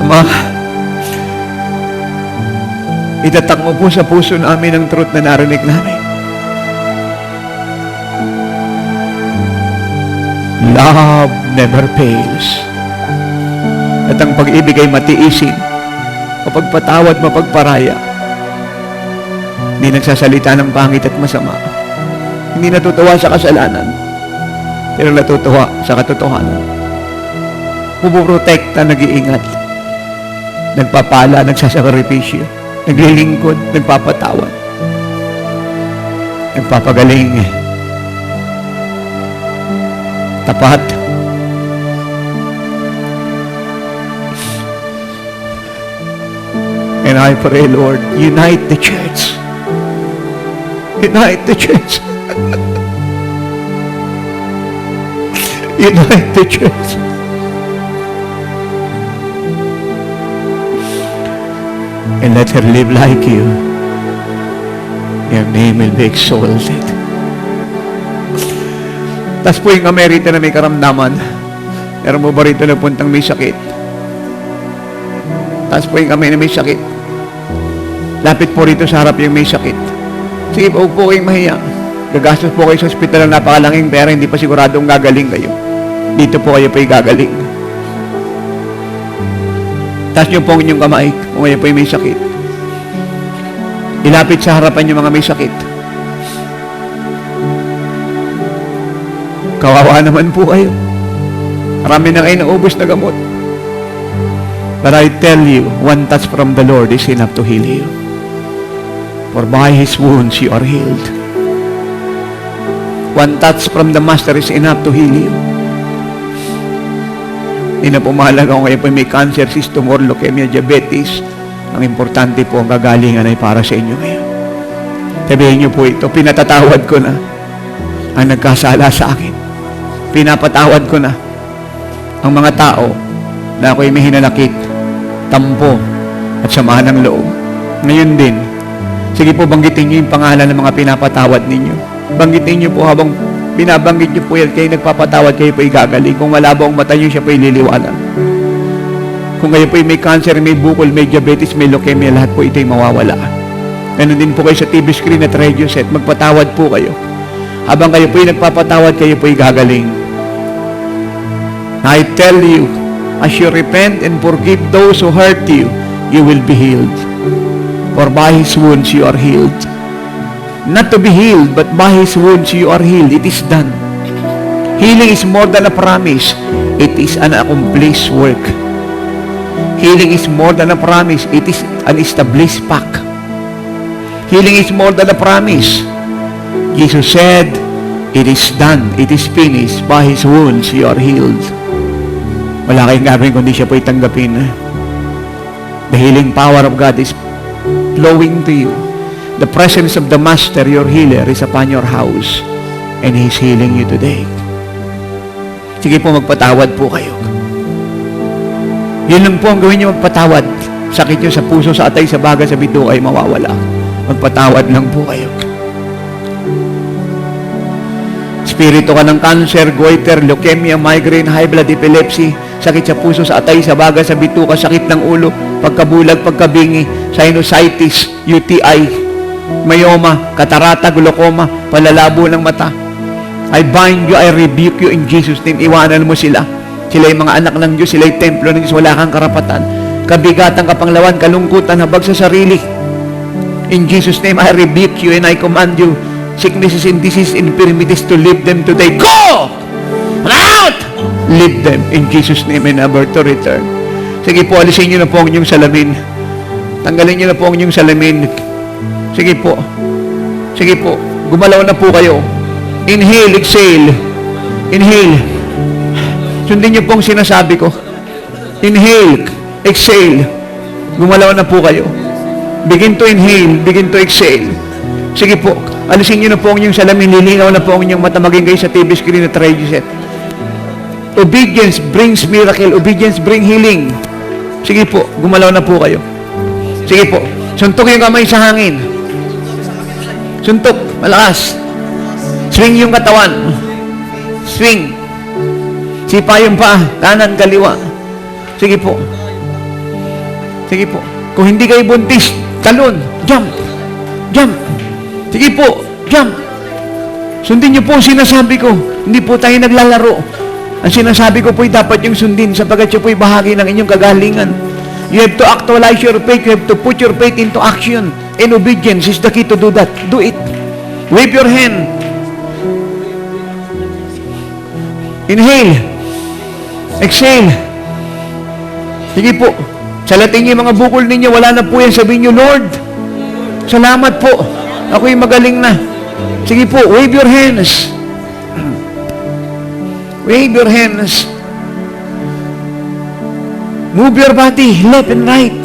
Ama, itatak mo po sa puso namin ang truth na narinig namin. Love never fails. At ang pag-ibig ay matiisin, mapagpatawad, mapagparaya. Hindi nagsasalita ng pangit at masama. Hindi natutuwa sa kasalanan, pero natutuwa sa katotohanan. Pupuprotekta, nag-iingat, nagpapala, nagsasakripisyo, naglilingkod, nagpapatawad, nagpapagaling, tapat. And I pray, Lord, unite the church. Unite the church. Unite the church. And let her live like you. Your name will be exalted. Tas po yung Amerita na may karamdaman. Meron mo ba rito na puntang may sakit? Tas po yung kamay na may sakit. Lapit po rito sa harap yung may sakit. Sige, huwag po kayong mahiya. Gagastos po kayo sa ospital ng napakalanging pera, hindi pa siguradong gagaling kayo. Dito po kayo pa'y gagaling. Taas niyo po ang inyong kamay kung kayo pa'y may sakit. Ilapit sa harapan yung mga may sakit. Kawawa naman po kayo. Marami na kayo naubos na gamot. But I tell you, one touch from the Lord is enough to heal you. For by His wounds you are healed. One touch from the Master is enough to heal you. Hindi na po mahalaga kung kayo po may cancer, cyst, tumor, leukemia, diabetes. Ang importante po, ang gagalingan ay para sa inyo ngayon. Sabihin niyo po ito, pinatatawad ko na ang nagkasala sa akin. Pinapatawad ko na ang mga tao na ako'y may hinanakit, tampo, at samahan ng loob. Ngayon din, sige po, banggitin niyo yung pangalan ng mga pinapatawad ninyo. Banggitin niyo po habang binabanggit niyo po yan, kayo nagpapatawad, kayo po igagaling. Kung malabo ang mata niyo, siya po ililiwanag. Kung kayo po may cancer, may bukol, may diabetes, may leukemia, lahat po ito'y mawawala. Ganun din po kayo sa TV screen at radio set, magpatawad po kayo. Habang kayo po'y nagpapatawad, kayo po'y gagaling. I tell you, as you repent and forgive those who hurt you, you will be healed. For by His wounds you are healed. Not to be healed, but by His wounds you are healed. It is done. Healing is more than a promise. It is an accomplished work. Healing is more than a promise. It is an established fact. Healing is more than a promise. Jesus said, it is done, it is finished, by His wounds you are healed. Wala kayong gagawin kundi siya po'y tanggapin. The healing power of God is flowing to you. The presence of the Master, your healer, is upon your house, and He's healing you today. Sige po, magpatawad po kayo. Yun lang po ang gawin niyo, magpatawad. Sakit niyo sa puso, sa atay, sa baga, sa bituka ay mawawala. Magpatawad lang po kayo. Spirito ka ng cancer, goiter, leukemia, migraine, high blood, epilepsy, sakit sa puso, sa atay, sa baga, sa bituka, sakit ng ulo, pagkabulag, pagkabingi, sinusitis, UTI, myoma, katarata, glaucoma, palalabo ng mata. I bind you, I rebuke you in Jesus' name. Iwanan mo sila. Sila yung mga anak ng Diyos, sila yung templo ng Diyos, wala kang karapatan. Kabigatan, kapanglawan, kalungkutan, habag sa sarili. In Jesus' name, I rebuke you and I command you, sicknesses and diseases, infirmities, to leave them today. Go! Out! Leave them in Jesus' name and never to return. Sige po, alisin niyo na po ang inyong salamin. Tanggalin niyo na po ang inyong salamin. Sige po. Sige po. Gumalaw na po kayo. Inhale, exhale. Inhale. Sundin niyo po ang sinasabi ko. Inhale, exhale. Gumalaw na po kayo. Begin to inhale, begin to exhale. Sige po. Alisin niyo na po ang inyong salamin, lilinaw na po ang inyong mata, maging kayo sa TV screen at radio set. Obedience brings miracle. Obedience bring healing. Sige po, gumalaw na po kayo. Sige po, suntok yung kamay sa hangin. Suntok, malakas. Swing yung katawan. Swing. Sipa yung paa, kanan, kaliwa. Sige po. Sige po. Kung hindi kayo buntis, talon, jump. Jump. Sige po, jump. Sundin niyo po ang sinasabi ko. Hindi po tayo naglalaro. Ang sinasabi ko po'y dapat yung sundin sapagkat siya po'y bahagi ng inyong kagalingan. You have to actualize your faith. You have to put your faith into action. And obedience is the key to do that. Do it. Wave your hand. Inhale. Exhale. Sige po. Salatin niyo yung mga bukol ninyo. Wala na po yan. Sabihin niyo, Lord, salamat po. Ako'y magaling na. Sige po, wave your hands. Wave your hands. Move your body, left and right.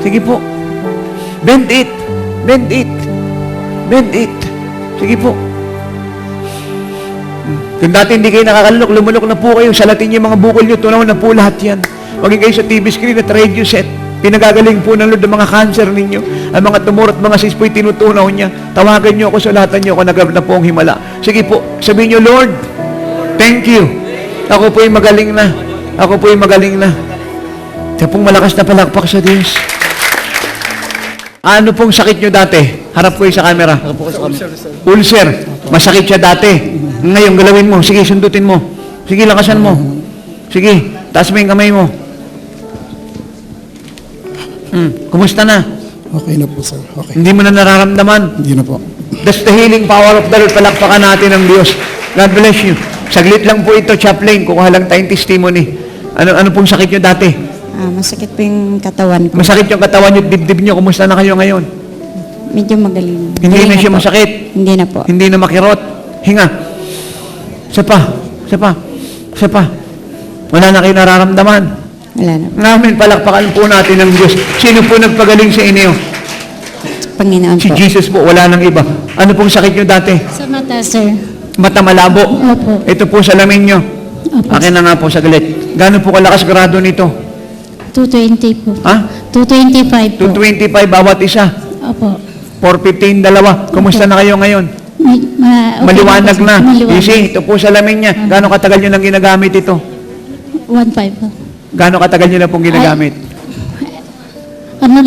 Sige po. Bend it. Bend it. Bend it. Sige po. Kung dati hindi kayo nakakalunok, lumulok na po kayo. Salatin niyo yung mga bukol niyo. Tunaw na po lahat yan. Maging kayo sa TV screen at radio set. Pinagagaling po ng Lord ang mga cancer ninyo. Ang mga tumor at mga cyst po'y tinutunaw niya. Tawagan niyo ako, sulatan niyo ako, nagrab na po ang himala. Sige po, sabihin niyo, Lord, thank you. Ako po'y magaling na. Ako po'y magaling na. Kaya pong malakas na palakpak sa Diyos. Ano pong sakit niyo dati? Harap ko sa camera. Ulcer. Masakit siya dati. Ngayon, galawin mo. Sige, sundutin mo. Sige, lakasan mo. Sige, taas mo yung kamay mo. Kumusta na? Okay na po, sir. Okay. Hindi mo na nararamdaman? Hindi na po. That's the healing power of the Lord. Palakpakan natin ang Diyos. God bless you. Saglit lang po ito, chaplain. Kukuha lang tayong testimony. Ano pong sakit nyo dati? Masakit po yung katawan ko. Masakit yung katawan nyo, dibdib nyo. Kumusta na kayo ngayon? Medyo magaling. Hindi Galing na siya po. masakit. Hindi na po. Hindi na makirot. Hinga. Isa pa. Isa pa. Isa pa. Wala na kayo nararamdaman. Wala na po. Amen. Palakpakan po natin ng Diyos. Sino po nagpagaling sa inyo? Panginoon Si po. Jesus po. Wala nang iba. Ano pong sakit nyo dati? Sa mata, sir. Mata malabo. Opo. Ito po salamin nyo. Opo. Akin na nga po saglit. Gano'n po kalakas grado nito? 220 po. Ha? 225 po. 225 bawat isa. Opo. 415 dalawa. Kumusta na kayo ngayon? Okay Maliwanag na. Maliwanag. You see, ito po salamin niya. Gano'ng katagal nyo nang ginagamit ito? 1.5 po. Gano'ng katagal nyo na pong ginagamit?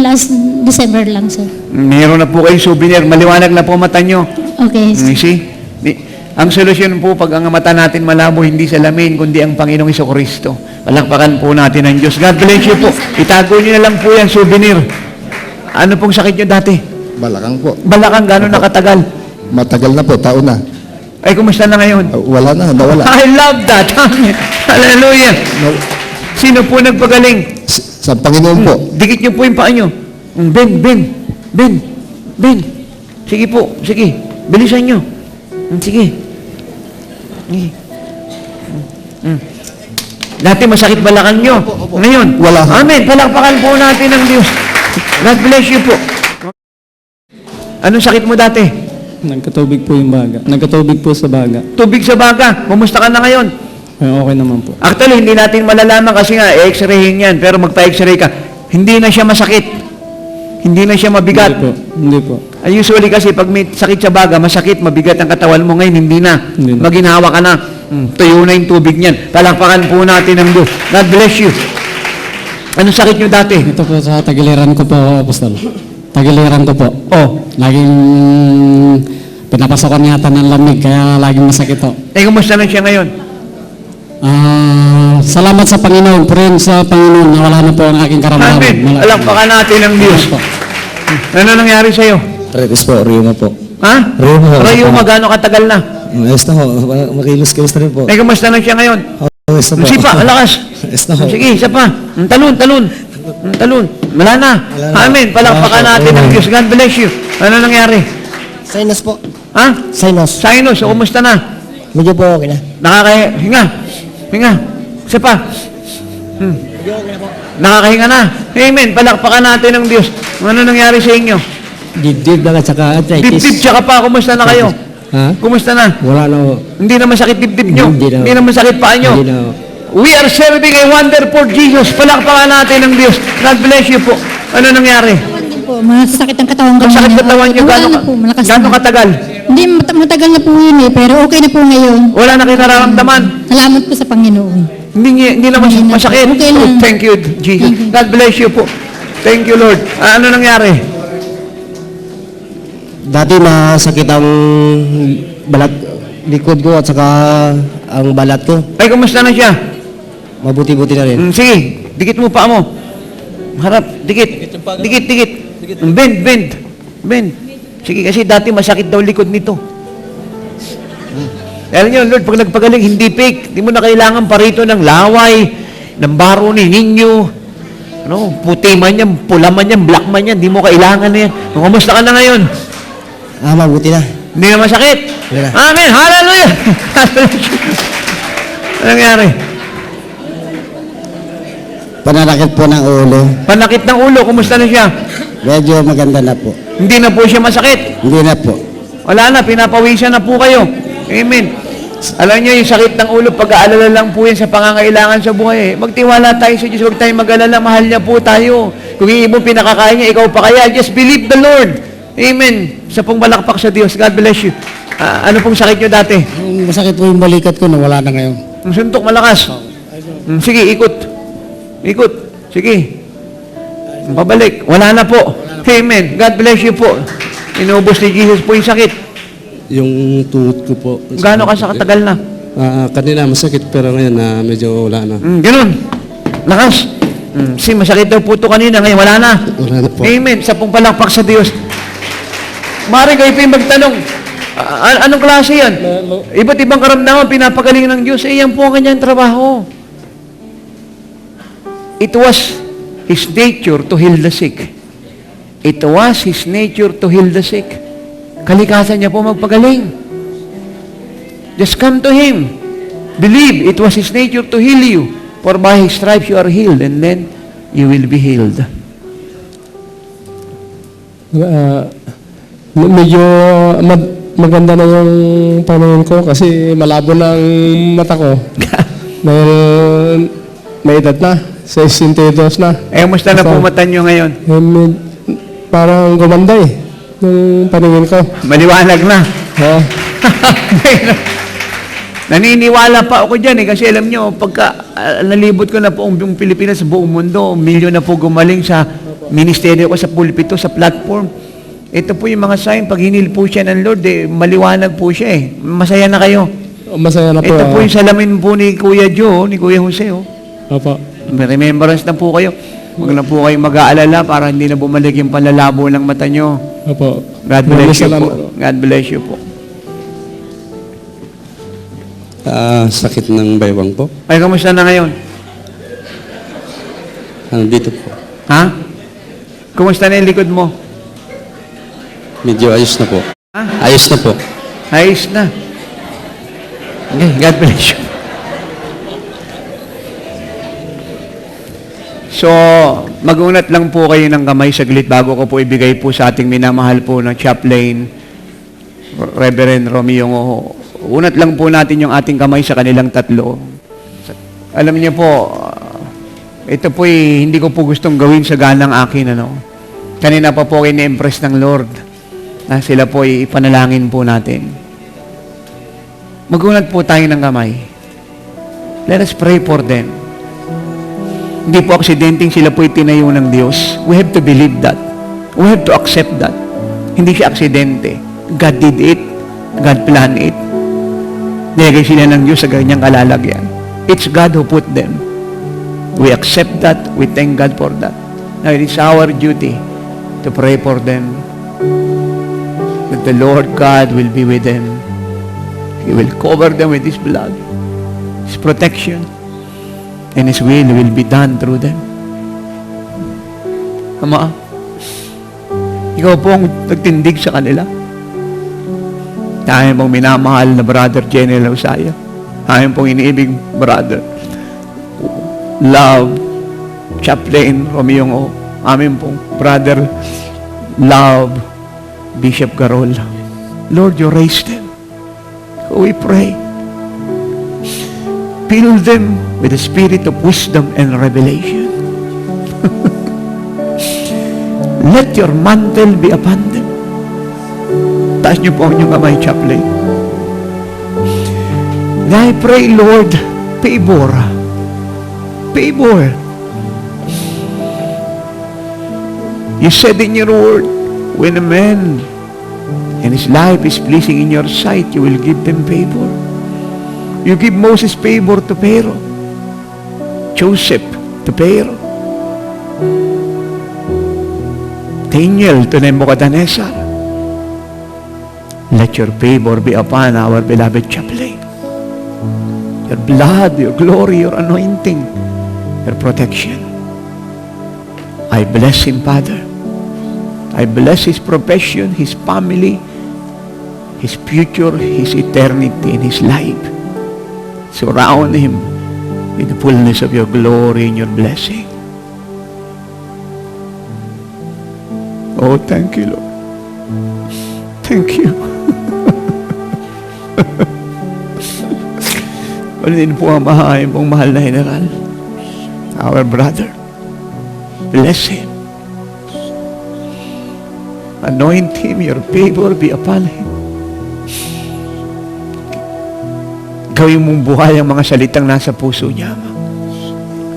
Last December lang, sir. Meron na po kayo souvenir. Maliwanag na po mata nyo. Okay. You see? Ang solusyon po pag ang mata natin malabo, hindi salamin, kundi ang Panginoong Jesucristo. Palakpakan po natin ang Diyos. God bless you po. Itago nyo na lang po yan, souvenir. Ano pong sakit nyo dati? Balakang po. Balakang, gano'n nakatagal? Matagal na po, taon na. Ay, kumusta na ngayon? Wala na, nawala. I love that. Amen. Hallelujah. Sino po nagpagaling? Sa Panginoon po. Dikit niyo po yung paa niyo. Ben. Sige po, sige. Bilisan niyo. Sige. Dati masakit balakang niyo. Ngayon, Wala. Amen. Palakpakan po natin ang Diyos. God bless you po. Anong sakit mo dati? Nagkatubig po yung baga. Nagkatubig po sa baga. Tubig sa baga. Kumusta ka na ngayon? Okay naman po. Actually, hindi natin malalaman kasi nga, x-rayhin yan. Pero magpa-x-ray ka. Hindi na siya masakit. Hindi na siya mabigat. Hindi po. Usually kasi pag may sakit sa baga, masakit, mabigat ang katawan mo ngayon, hindi na. Hindi na. Maginawa ka na. Tuyo na yung tubig niyan. Palakpakan po natin ang Diyos. God bless you. Anong sakit nyo dati? Ito po sa tagiliran ko po, Apostol. Tagiliran ko po. Oh, Laging pinapasokan yata ng lamig, kaya laging masakit po. kumusta na siya ngayon? Salamat sa Panginoon. Purihin sa Panginoon na wala na po ang aking karamdaman. Amen. Palakpakan natin ang Diyos. Po. Ano nangyari sa'yo? Retis po, Riuma po. Ha? Rheuma. Rheuma, gaano katagal na? Ayos na ho, makilos-kilos na rin po. Kumusta na siya ngayon? Ayos na po. Sipa, alakas. Ayos na ho. Sige, isa pa. Talon. Wala na. Wala na. Amen. Palakpakan natin ang Diyos. God bless you. Ano nangyari? Sinus po. Ha? Sinus. Sinus, o kumusta na? Medyo po okay na. Hinga. Isa pa. Medyo okay na po. Nakakahinga na. Amen. Palakpakan natin ang Diyos. Ano nangyari sa inyo? Dibdib lang at saka arthritis. Dibdib, tsaka pa. Kumusta na kayo? Ha? Kumusta na? Wala na po. Hindi na masakit dibdib nyo. Hindi na. Hindi na masakit paa nyo. Hindi na. We are serving a wonderful Jesus. Palakpakan natin ang Diyos. God bless you po. Ano nangyari? Katawan din po. Masakit ang katawan ko. Masakit sa tawan nyo. Wala na po. Malakas Gano'ng na. katagal? Hindi, matagal na po yun eh. Pero okay na po ngayon. Wala na kayo nararamdaman. Salamat po sa Panginoon. Hindi na Hindi na. masakit. Okay lang. Oh, thank you, Jesus. Thank you. God bless you po. Thank you, Lord. Ano nangyari? Dati masakit ang balat, likod ko at saka ang balat ko. Ay, kumusta na siya? Mabuti-buti na rin. Sige, dikit mo pa mo. Harap, dikit. Dikit. Bend. Sige, kasi dati masakit daw likod nito. Alam niyo, Lord, pag nagpagaling, hindi fake. Hindi mo na kailangan parito ng laway, ng baro ni ninyo. Ano, puti man yan, pula man yan, black man yan. Hindi mo kailangan na yan. Kumusta ka na ngayon? Mabuti na. Hindi na masakit. Hindi na. Amen. Hallelujah. Ano nangyari? Pananakit po ng ulo. Panakit ng ulo, kumusta na siya? Medyo maganda na po. Hindi na po siya masakit. Hindi na po. Wala na, pinapawisan na po kayo. Amen. Alam niyo, yung sakit ng ulo, pag-aalala lang po yan sa pangangailangan sa buhay. Magtiwala tayo sa Diyos, huwag tayong mag-alala, mahal niya po tayo. Kung yung ibang pinakakain niya, ikaw pa kaya, just believe the Lord. Amen. Sa pong balakpak sa Diyos, God bless you. Ano pong sakit niyo dati? Masakit po yung balikat ko na wala na ngayon. Ang suntok malakas. Sige, ikot. Sige. Pabalik. Wala na po. Amen. God bless you po. Inubos ni Jesus po yung sakit. Yung tuhod ko po. Gaano ka sa katagal na? Kanina masakit pero ngayon medyo wala na. Ganun. Lakas. Si masakit daw po ito kanina. Ngayon wala na. Wala na po. Amen. Sa pong palakpak sa Diyos. Mari kayo po yung magtanong. Anong klase yan? Iba't ibang karamdaman, pinapagaling ng Diyos. Yan po ang kanyang trabaho. It was His nature to heal the sick. It was His nature to heal the sick. Kalikasan niya po magpagaling. Just come to Him. Believe it was His nature to heal you. For by His stripes you are healed, and then you will be healed. Medyo maganda na yung paningin ko kasi malabo na ang mata ko. May edad na. 62 na. Musta na po mata niyo ngayon? Parang gumanda yung paningin ko. Maliwanag na. Oo. Naniniwala pa ako dyan kasi alam nyo, pagka nalibot ko na po ang buong Pilipinas sa buong mundo, milyon na po gumaling sa ministeryo ko, sa pulpito, sa platform. Ito po yung mga sign, pag hinil po siya ng Lord, maliwanag po siya Masaya na kayo. Masaya na po. Ito po yung salamin po ni Kuya Joe, ni Kuya Jose. Opo. May remembrance na po kayo. Huwag na po kayong mag-aalala para hindi na bumalik yung panlalabo ng mata nyo. Opo. God bless you po. God bless you po. Sakit ng baywang po. Ay, kamusta na ngayon? Dito po. Ha? Kumusta na yung likod mo? Medyo ayos na po. Ha? Ayos na po. Ayos na. Okay, God bless you. So, mag-unat lang po kayo ng kamay saglit bago ko po ibigay po sa ating minamahal po na chaplain, Reverend Romeo. Unat lang po natin yung ating kamay sa kanilang tatlo. Alam niyo po, ito po hindi ko po gustong gawin sa ganang akin. Kanina pa po ini-impress ng Lord na sila po ipanalangin po natin. Mag-unat po tayo ng kamay. Let us pray for them. Hindi po aksidenteng sila po itinayo ng Diyos. We have to believe that. We have to accept that. Hindi siya aksidente. God did it. God planned it. Nilagay sila ng Diyos sa ganyang kalalagyan. It's God who put them. We accept that. We thank God for that. Now, it is our duty to pray for them. That the Lord God will be with them. He will cover them with His blood, His protection, and His will be done through them. Ama, ikaw po ang nagtindig sa kanila. Tayo pong minamahal na Brother General Usaya. Tayo pong iniibig Brother Love Chaplain Romeo. Amin pong Brother Love Bishop Garol. Lord, you raised them. We pray. Fill them with the spirit of wisdom and revelation. Let your mantle be upon them. Taas niyo po ang inyong kamay, chaplain. And I pray, Lord, favor. Favor. You said in your word, when a man and his life is pleasing in your sight, you will give them favor. You give Moses favor to Pharaoh, Joseph to Pharaoh, Daniel to Nebuchadnezzar. Let your favor be upon our beloved chaplain. Your blood, your glory, your anointing, your protection. I bless him, Father. I bless his profession, his family, his future, his eternity, and his life. Surround him with the fullness of your glory and your blessing. Oh, thank you, Lord. Thank you. Ulitin po ang mahain pong mahal na General, our brother. Bless him. Anoint him, your favor be upon him. Gawin mong buhay ang mga salitang nasa puso niya.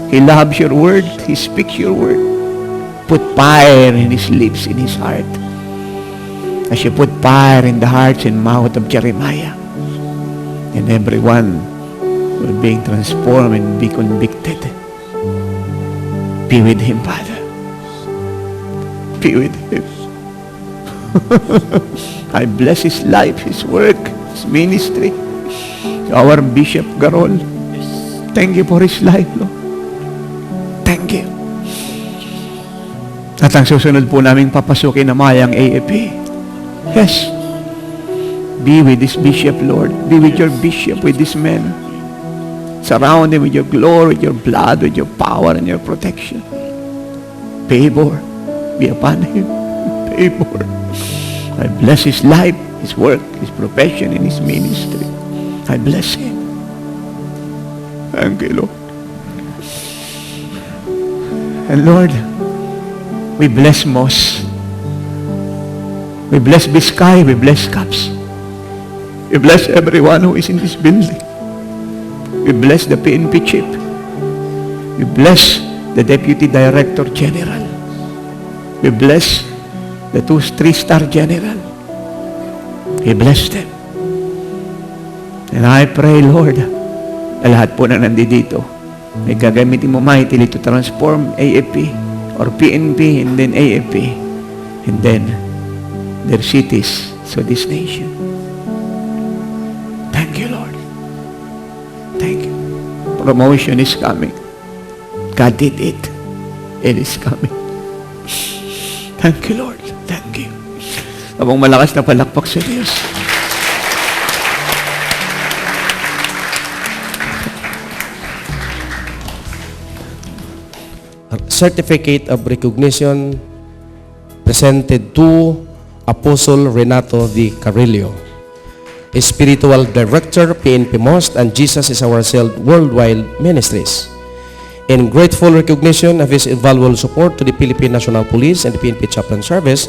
He loves your word. He speaks your word. Put fire in his lips, in his heart. As you put fire in the hearts and mouth of Jeremiah. And everyone will be transformed and be convicted. Be with him, Father. Be with him. I bless his life, his work, his ministry. Our Bishop Garol, thank you for his life, Lord. Thank you. At ang susunod po naming papasukin na mayang AFP. Yes. Be with this bishop, Lord. Be with your bishop, with this man. Surround him with your glory, with your blood, with your power and your protection. Favor be upon him. Favor. I bless his life, his work, his profession, and his ministry. I bless him. Thank you, Lord. And Lord, we bless Moss. We bless Biscay. We bless Caps. We bless everyone who is in this building. We bless the PNP chief. We bless the Deputy Director General. We bless the 2 3-star general. We bless them. And I pray, Lord, na lahat po na nandito, may gagamitin mo mightily to transform AFP or PNP and then AFP and then their cities, so this nation. Thank you, Lord. Thank you. Promotion is coming. God did it. It is coming. Thank you, Lord. Thank you. Abang malakas na palakpak sa Diyos. Certificate of recognition presented to Apostle Renato V. Carrillo, Spiritual Director, PNP Most and Jesus is Our Shield Worldwide Ministries. In grateful recognition of his invaluable support to the Philippine National Police and the PNP Chaplain Service,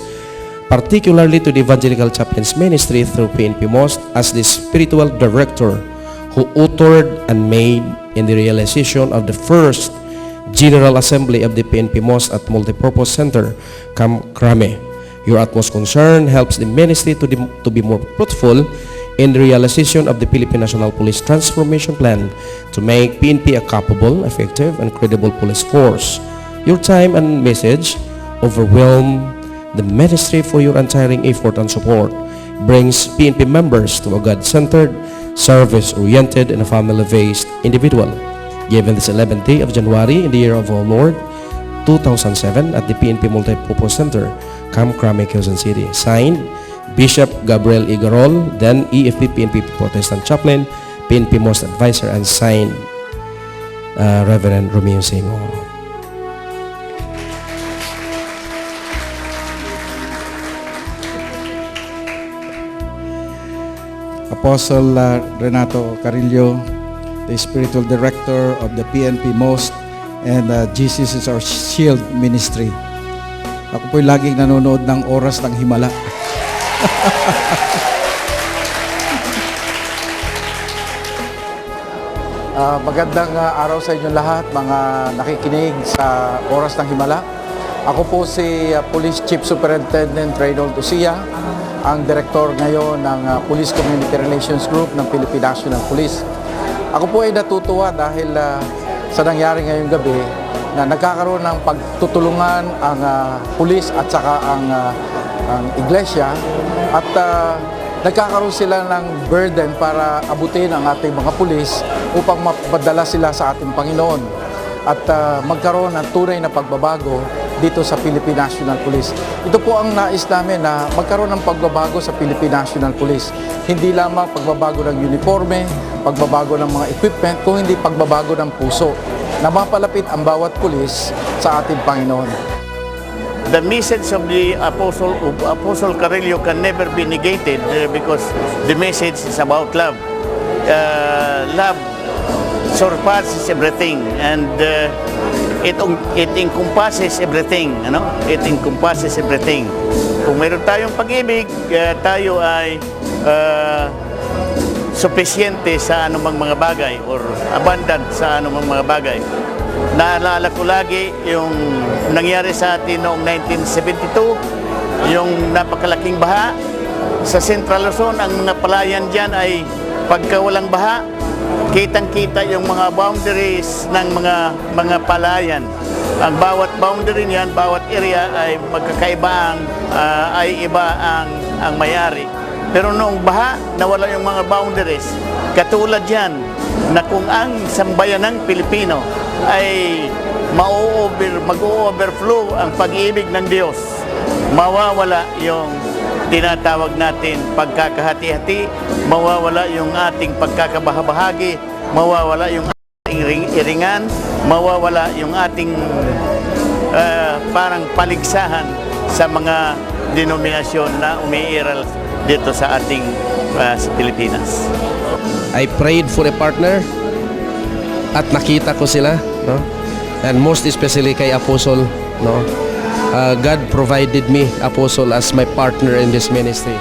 particularly to the Evangelical Chaplains Ministry through PNP Most as the Spiritual Director who authored and made in the realization of the first General Assembly of the PNP Most at Multipurpose Center, Camp Crame. Your utmost concern helps the ministry to be more fruitful in the realization of the Philippine National Police Transformation Plan to make PNP a capable, effective, and credible police force. Your time and message overwhelm the ministry for your untiring effort and support, brings PNP members to a God-centered, service-oriented, and family-based individual. Given this 11th day of January in the year of our Lord, 2007 at the PNP Multipurpose Center, Camp Crame, Quezon City. Signed, Bishop Gabriel Igarol, then EFP PNP Protestant Chaplain, PNP Most Advisor, and signed, Reverend Romeo Singo. Apostle Renato Carrillo, the Spiritual Director of the PNP Most and Jesus is Our Shield Ministry. Ako po'y laging nanonood ng Oras ng Himala. Magandang araw sa inyo lahat, mga nakikinig sa Oras ng Himala. Ako po si Police Chief Superintendent Reynold Ucia, ang Direktor ngayon ng Police Community Relations Group ng Philippine National Police. Ako po ay natutuwa dahil sa nangyari ngayong gabi na nagkakaroon ng pagtutulungan ang pulis at saka ang iglesia at nagkakaroon sila ng burden para abutin ang ating mga pulis upang mapadala sila sa ating Panginoon at magkaroon ng tunay na pagbabago dito sa Philippine National Police. Ito po ang nais namin na magkaroon ng pagbabago sa Philippine National Police. Hindi lamang pagbabago ng uniforme, pagbabago ng mga equipment, kung hindi pagbabago ng puso na mapalapit ang bawat pulis sa ating Panginoon. The message of the Apostle Carrillo can never be negated because the message is about love. Love surpasses everything and it encompasses everything, ano? It encompasses everything. Kung mayroon tayong pag-ibig, tayo ay sufisyente sa anumang mga bagay or abundant sa anumang mga bagay. Naalala ko lagi yung nangyari sa atin noong 1972, yung napakalaking baha sa Central Luzon. Ang mga palayan dyan ay pagka walang baha, kitang-kita yung mga boundaries ng mga palayan. Ang bawat boundary niyan, bawat area ay magkakaiba ay iba ang may-ari. Pero noong baha, nawala yung mga boundaries. Katulad yan, na kung ang sambayanang Pilipino ay mag-overflow ang pag-ibig ng Diyos, mawawala yung tinatawag natin pagkakahati-hati, mawawala yung ating pagkakabahabahagi, mawawala yung ating iringan, mawawala yung ating parang paligsahan sa mga denominasyon na umiiral dito sa ating sa Pilipinas. I prayed for a partner at nakita ko sila, no? And most especially kay Apostle, no? God provided me, Apostle, as my partner in this ministry.